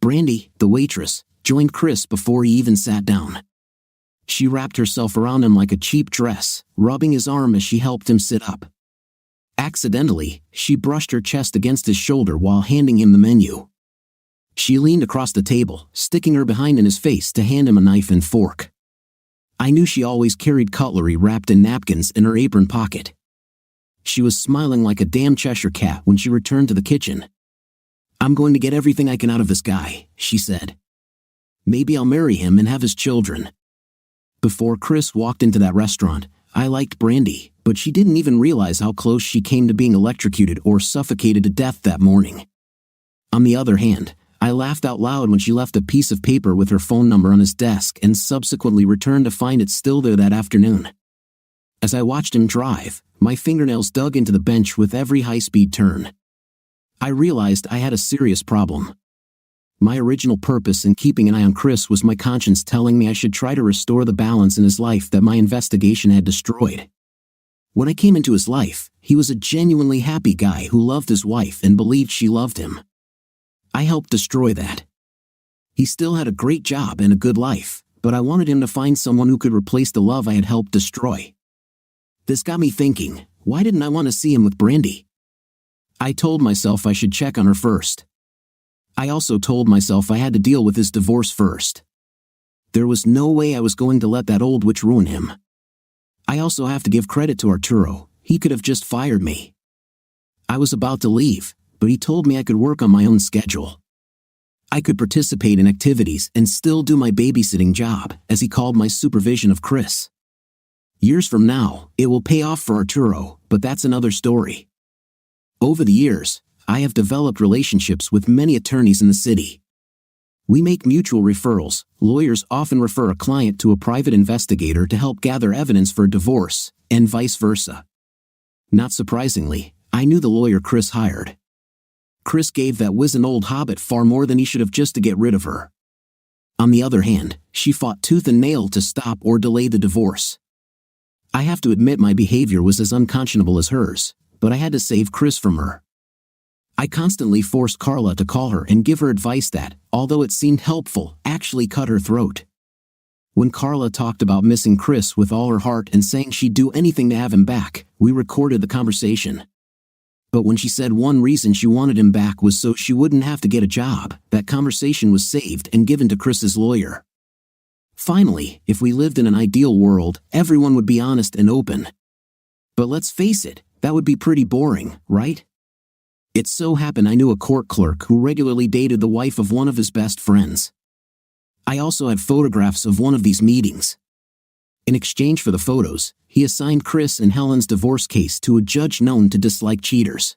Brandy, the waitress, joined Chris before he even sat down. She wrapped herself around him like a cheap dress, rubbing his arm as she helped him sit up. Accidentally, she brushed her chest against his shoulder while handing him the menu. She leaned across the table, sticking her behind in his face to hand him a knife and fork. I knew she always carried cutlery wrapped in napkins in her apron pocket. She was smiling like a damn Cheshire cat when she returned to the kitchen. "I'm going to get everything I can out of this guy," she said. "Maybe I'll marry him and have his children." Before Chris walked into that restaurant, I liked Brandy, but she didn't even realize how close she came to being electrocuted or suffocated to death that morning. On the other hand, I laughed out loud when she left a piece of paper with her phone number on his desk and subsequently returned to find it still there that afternoon. As I watched him drive, my fingernails dug into the bench with every high-speed turn. I realized I had a serious problem. My original purpose in keeping an eye on Chris was my conscience telling me I should try to restore the balance in his life that my investigation had destroyed. When I came into his life, he was a genuinely happy guy who loved his wife and believed she loved him. I helped destroy that. He still had a great job and a good life, but I wanted him to find someone who could replace the love I had helped destroy. This got me thinking, why didn't I want to see him with Brandy? I told myself I should check on her first. I also told myself I had to deal with his divorce first. There was no way I was going to let that old witch ruin him. I also have to give credit to Arturo. He could have just fired me. I was about to leave, but he told me I could work on my own schedule. I could participate in activities and still do my babysitting job, as he called my supervision of Chris. Years from now, it will pay off for Arturo, but that's another story. Over the years, I have developed relationships with many attorneys in the city. We make mutual referrals. Lawyers often refer a client to a private investigator to help gather evidence for a divorce, and vice versa. Not surprisingly, I knew the lawyer Chris hired. Chris gave that wizened old hobbit far more than he should have just to get rid of her. On the other hand, she fought tooth and nail to stop or delay the divorce. I have to admit my behavior was as unconscionable as hers, but I had to save Chris from her. I constantly forced Carla to call her and give her advice that, although it seemed helpful, actually cut her throat. When Carla talked about missing Chris with all her heart and saying she'd do anything to have him back, we recorded the conversation. But when she said one reason she wanted him back was so she wouldn't have to get a job, that conversation was saved and given to Chris's lawyer. Finally, if we lived in an ideal world, everyone would be honest and open. But let's face it, that would be pretty boring, right? It so happened I knew a court clerk who regularly dated the wife of one of his best friends. I also had photographs of one of these meetings. In exchange for the photos, he assigned Chris and Helen's divorce case to a judge known to dislike cheaters.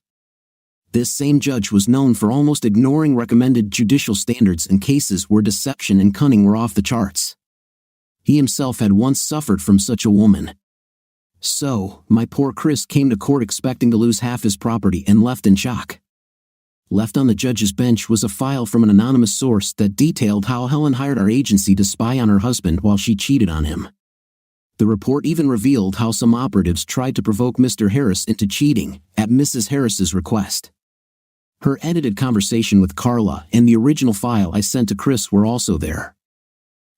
This same judge was known for almost ignoring recommended judicial standards in cases where deception and cunning were off the charts. He himself had once suffered from such a woman. So, my poor Chris came to court expecting to lose half his property and left in shock. Left on the judge's bench was a file from an anonymous source that detailed how Helen hired our agency to spy on her husband while she cheated on him. The report even revealed how some operatives tried to provoke Mr. Harris into cheating, at Mrs. Harris's request. Her edited conversation with Carla and the original file I sent to Chris were also there.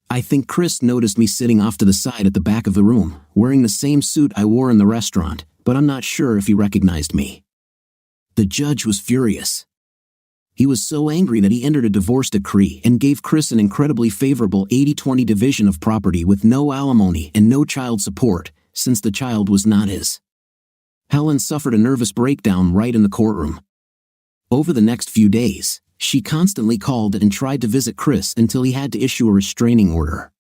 I think Chris noticed me sitting off to the side at the back of the room, wearing the same suit I wore in the restaurant, but I'm not sure if he recognized me. The judge was furious. He was so angry that he entered a divorce decree and gave Chris an incredibly favorable 80-20 division of property with no alimony and no child support, since the child was not his. Helen suffered a nervous breakdown right in the courtroom. Over the next few days, she constantly called and tried to visit Chris until he had to issue a restraining order.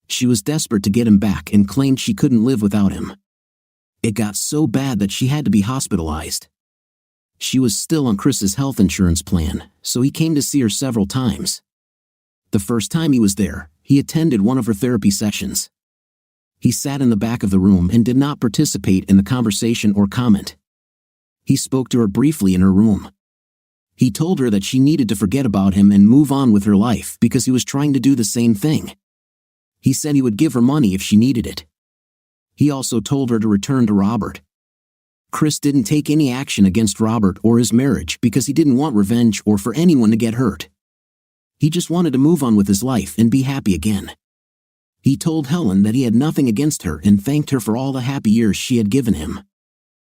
She was desperate to get him back and claimed she couldn't live without him. It got so bad that she had to be hospitalized. She was still on Chris's health insurance plan, so he came to see her several times. The first time he was there, he attended one of her therapy sessions. He sat in the back of the room and did not participate in the conversation or comment. He spoke to her briefly in her room. He told her that she needed to forget about him and move on with her life because he was trying to do the same thing. He said he would give her money if she needed it. He also told her to return to Robert. Chris didn't take any action against Robert or his marriage because he didn't want revenge or for anyone to get hurt. He just wanted to move on with his life and be happy again. He told Helen that he had nothing against her and thanked her for all the happy years she had given him.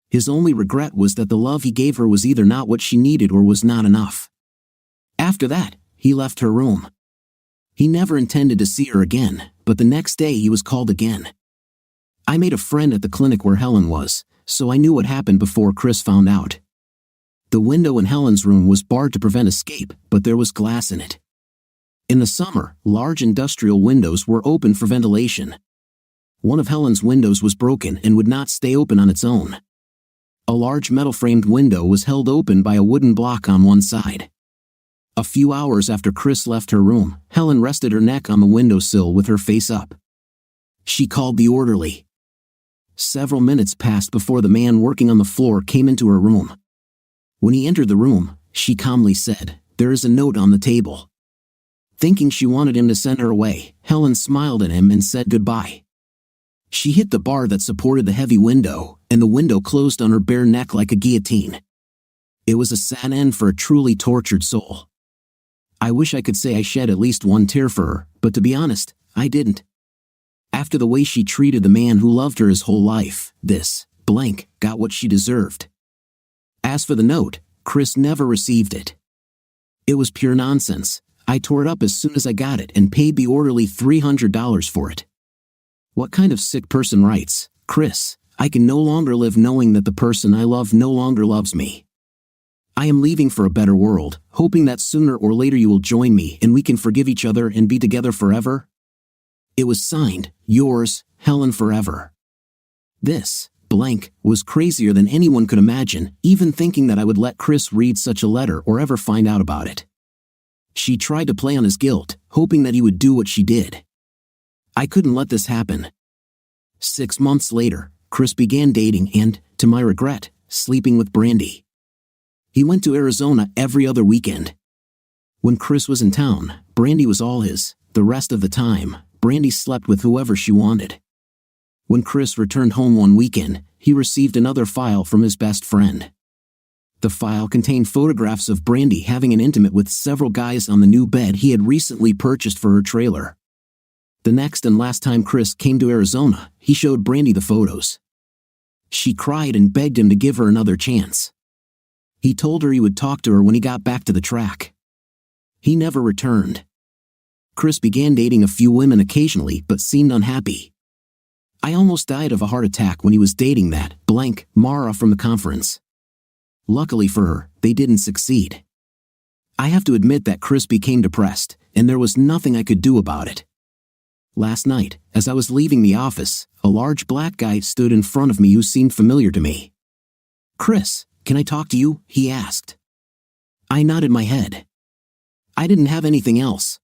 His only regret was that the love he gave her was either not what she needed or was not enough. After that, he left her room. He never intended to see her again, but the next day he was called again. I made a friend at the clinic where Helen was, so I knew what happened before Chris found out. The window in Helen's room was barred to prevent escape, but there was glass in it. In the summer, large industrial windows were open for ventilation. One of Helen's windows was broken and would not stay open on its own. A large metal-framed window was held open by a wooden block on one side. A few hours after Chris left her room, Helen rested her neck on the windowsill with her face up. She called the orderly. Several minutes passed before the man working on the floor came into her room. When he entered the room, she calmly said, "There is a note on the table." Thinking she wanted him to send her away, Helen smiled at him and said goodbye. She hit the bar that supported the heavy window, and the window closed on her bare neck like a guillotine. It was a sad end for a truly tortured soul. I wish I could say I shed at least one tear for her, but to be honest, I didn't. After the way she treated the man who loved her his whole life, this blank got what she deserved. As for the note, Chris never received it. It was pure nonsense. I tore it up as soon as I got it and paid the orderly $300 for it. What kind of sick person writes, "Chris, I can no longer live knowing that the person I love no longer loves me. I am leaving for a better world, hoping that sooner or later you will join me and we can forgive each other and be together forever." It was signed, "Yours, Helen Forever." This blank was crazier than anyone could imagine, even thinking that I would let Chris read such a letter or ever find out about it. She tried to play on his guilt, hoping that he would do what she did. I couldn't let this happen. 6 months later, Chris began dating and, to my regret, sleeping with Brandy. He went to Arizona every other weekend. When Chris was in town, Brandy was all his. The rest of the time, Brandy slept with whoever she wanted. When Chris returned home one weekend, he received another file from his best friend. The file contained photographs of Brandy having an intimate with several guys on the new bed he had recently purchased for her trailer. The next and last time Chris came to Arizona, he showed Brandy the photos. She cried and begged him to give her another chance. He told her he would talk to her when he got back to the track. He never returned. Chris began dating a few women occasionally but seemed unhappy. I almost died of a heart attack when he was dating that blank Mara from the conference. Luckily for her, they didn't succeed. I have to admit that Chris became depressed, and there was nothing I could do about it. Last night, as I was leaving the office, a large black guy stood in front of me who seemed familiar to me. "Chris, can I talk to you?" he asked. I nodded my head. I didn't have anything else.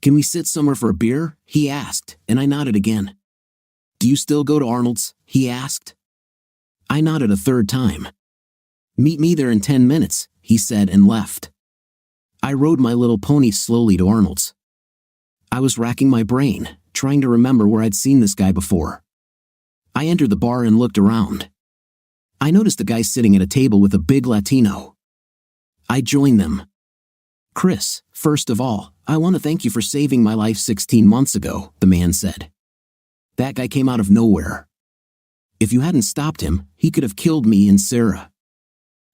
"Can we sit somewhere for a beer?" he asked, and I nodded again. "Do you still go to Arnold's?" he asked. I nodded a third time. "Meet me there in 10 minutes, he said and left. I rode my little pony slowly to Arnold's. I was racking my brain, trying to remember where I'd seen this guy before. I entered the bar and looked around. I noticed a guy sitting at a table with a big Latino. I joined them. "Chris, first of all, I want to thank you for saving my life 16 months ago, the man said. "That guy came out of nowhere. If you hadn't stopped him, he could have killed me and Sarah.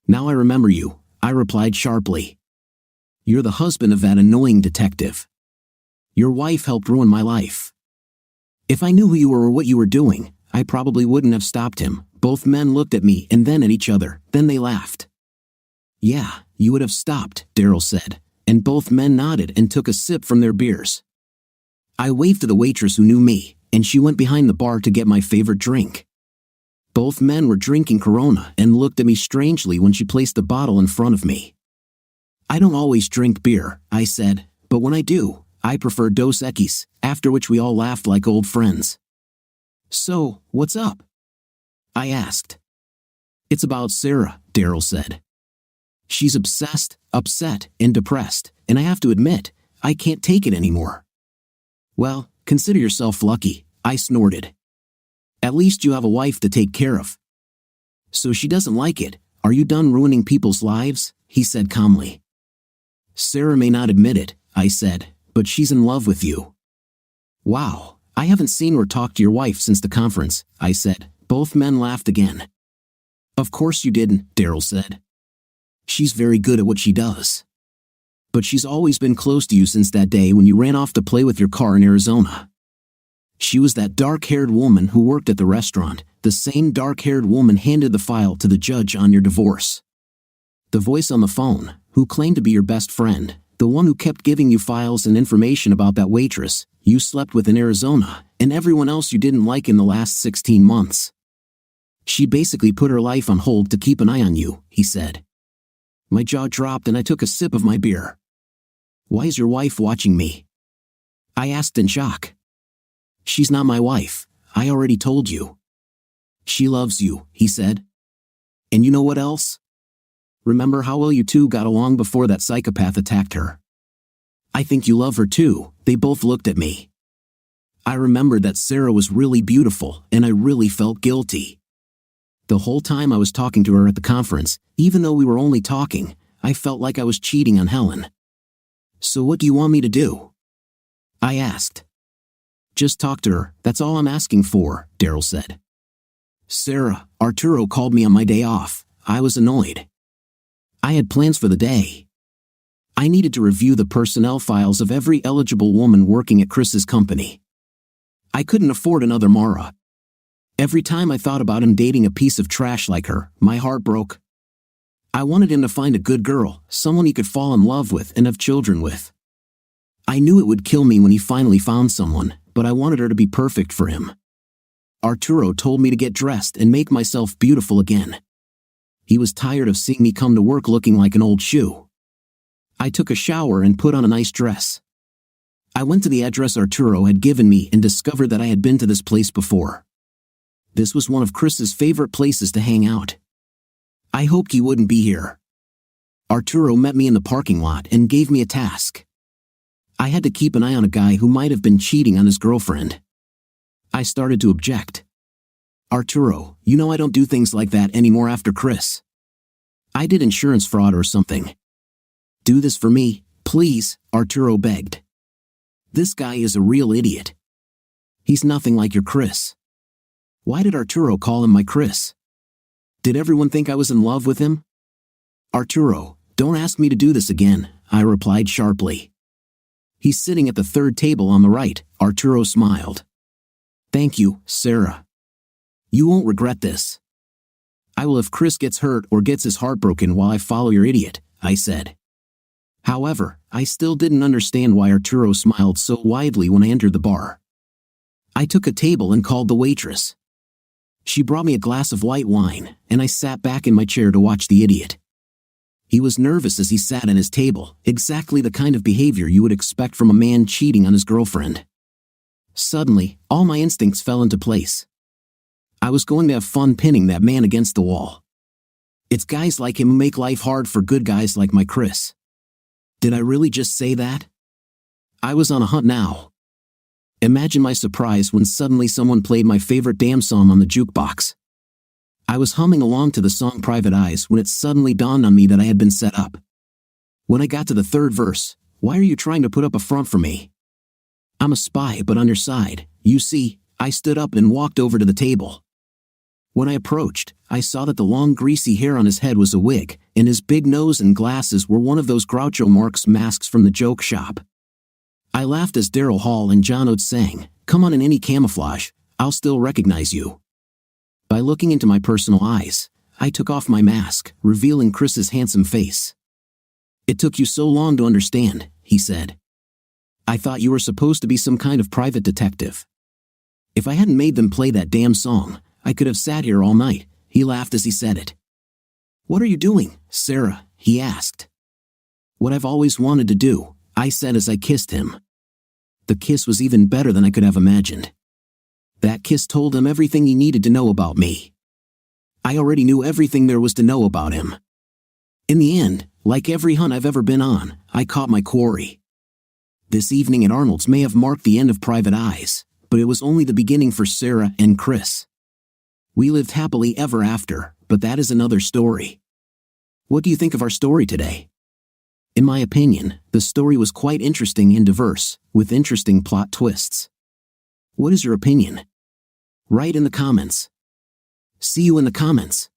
Now I remember you. I replied sharply. You're the husband of that annoying detective. Your wife helped ruin my life. If I knew who you were or what you were doing, I probably wouldn't have stopped him. Both men looked at me and then at each other, then they laughed. Yeah, you would have stopped, Daryl said, and both men nodded and took a sip from their beers. I waved to the waitress who knew me, and she went behind the bar to get my favorite drink. Both men were drinking Corona and looked at me strangely when she placed the bottle in front of me. I don't always drink beer, I said, but when I do, I prefer Dos Equis, after which we all laughed like old friends. So, what's up? I asked. It's about Sarah, Daryl said. She's obsessed, upset, and depressed, and I have to admit, I can't take it anymore. Well, consider yourself lucky, I snorted. At least you have a wife to take care of. So she doesn't like it. Are you done ruining people's lives? He said calmly. Sarah may not admit it, I said, but she's in love with you. Wow, I haven't seen or talked to your wife since the conference, I said. Both men laughed again. Of course you didn't, Daryl said. She's very good at what she does. But she's always been close to you since that day when you ran off to play with your car in Arizona. She was that dark-haired woman who worked at the restaurant, the same dark-haired woman handed the file to the judge on your divorce. The voice on the phone, who claimed to be your best friend, the one who kept giving you files and information about that waitress you slept with in Arizona, and everyone else you didn't like in the last 16 months. She basically put her life on hold to keep an eye on you, he said. My jaw dropped and I took a sip of my beer. Why is your wife watching me? I asked in shock. She's not my wife, I already told you. She loves you, he said. And you know what else? Remember how well you two got along before that psychopath attacked her? I think you love her too. They both looked at me. I remembered that Sarah was really beautiful and I really felt guilty. The whole time I was talking to her at the conference, even though we were only talking, I felt like I was cheating on Helen. So what do you want me to do? I asked. Just talk to her, that's all I'm asking for, Daryl said. Sarah, Arturo called me on my day off. I was annoyed. I had plans for the day. I needed to review the personnel files of every eligible woman working at Chris's company. I couldn't afford another Mara. Every time I thought about him dating a piece of trash like her, my heart broke. I wanted him to find a good girl, someone he could fall in love with and have children with. I knew it would kill me when he finally found someone, but I wanted her to be perfect for him. Arturo told me to get dressed and make myself beautiful again. He was tired of seeing me come to work looking like an old shoe. I took a shower and put on a nice dress. I went to the address Arturo had given me and discovered that I had been to this place before. This was one of Chris's favorite places to hang out. I hoped he wouldn't be here. Arturo met me in the parking lot and gave me a task. I had to keep an eye on a guy who might have been cheating on his girlfriend. I started to object. Arturo, you know I don't do things like that anymore after Chris. I did insurance fraud or something. Do this for me, please, Arturo begged. This guy is a real idiot. He's nothing like your Chris. Why did Arturo call him my Chris? Did everyone think I was in love with him? Arturo, don't ask me to do this again, I replied sharply. He's sitting at the third table on the right, Arturo smiled. Thank you, Sarah. You won't regret this. I will if Chris gets hurt or gets his heart broken while I follow your idiot, I said. However, I still didn't understand why Arturo smiled so widely when I entered the bar. I took a table and called the waitress. She brought me a glass of white wine, and I sat back in my chair to watch the idiot. He was nervous as he sat at his table, exactly the kind of behavior you would expect from a man cheating on his girlfriend. Suddenly, all my instincts fell into place. I was going to have fun pinning that man against the wall. It's guys like him who make life hard for good guys like my Chris. Did I really just say that? I was on a hunt now. Imagine my surprise when suddenly someone played my favorite damn song on the jukebox. I was humming along to the song Private Eyes when it suddenly dawned on me that I had been set up. When I got to the third verse, why are you trying to put up a front for me? I'm a spy but on your side, you see, I stood up and walked over to the table. When I approached, I saw that the long greasy hair on his head was a wig, and his big nose and glasses were one of those Groucho Marx masks from the joke shop. I laughed as Daryl Hall and John Oates sang, "Come on in any camouflage, I'll still recognize you." By looking into my personal eyes, I took off my mask, revealing Chris's handsome face. "It took you so long to understand," he said. "I thought you were supposed to be some kind of private detective. If I hadn't made them play that damn song, I could have sat here all night," he laughed as he said it. "What are you doing, Sarah?" he asked. "What I've always wanted to do," I said as I kissed him. The kiss was even better than I could have imagined. That kiss told him everything he needed to know about me. I already knew everything there was to know about him. In the end, like every hunt I've ever been on, I caught my quarry. This evening at Arnold's may have marked the end of Private Eyes, but it was only the beginning for Sarah and Chris. We lived happily ever after, but that is another story. What do you think of our story today? In my opinion, the story was quite interesting and diverse, with interesting plot twists. What is your opinion? Write in the comments. See you in the comments.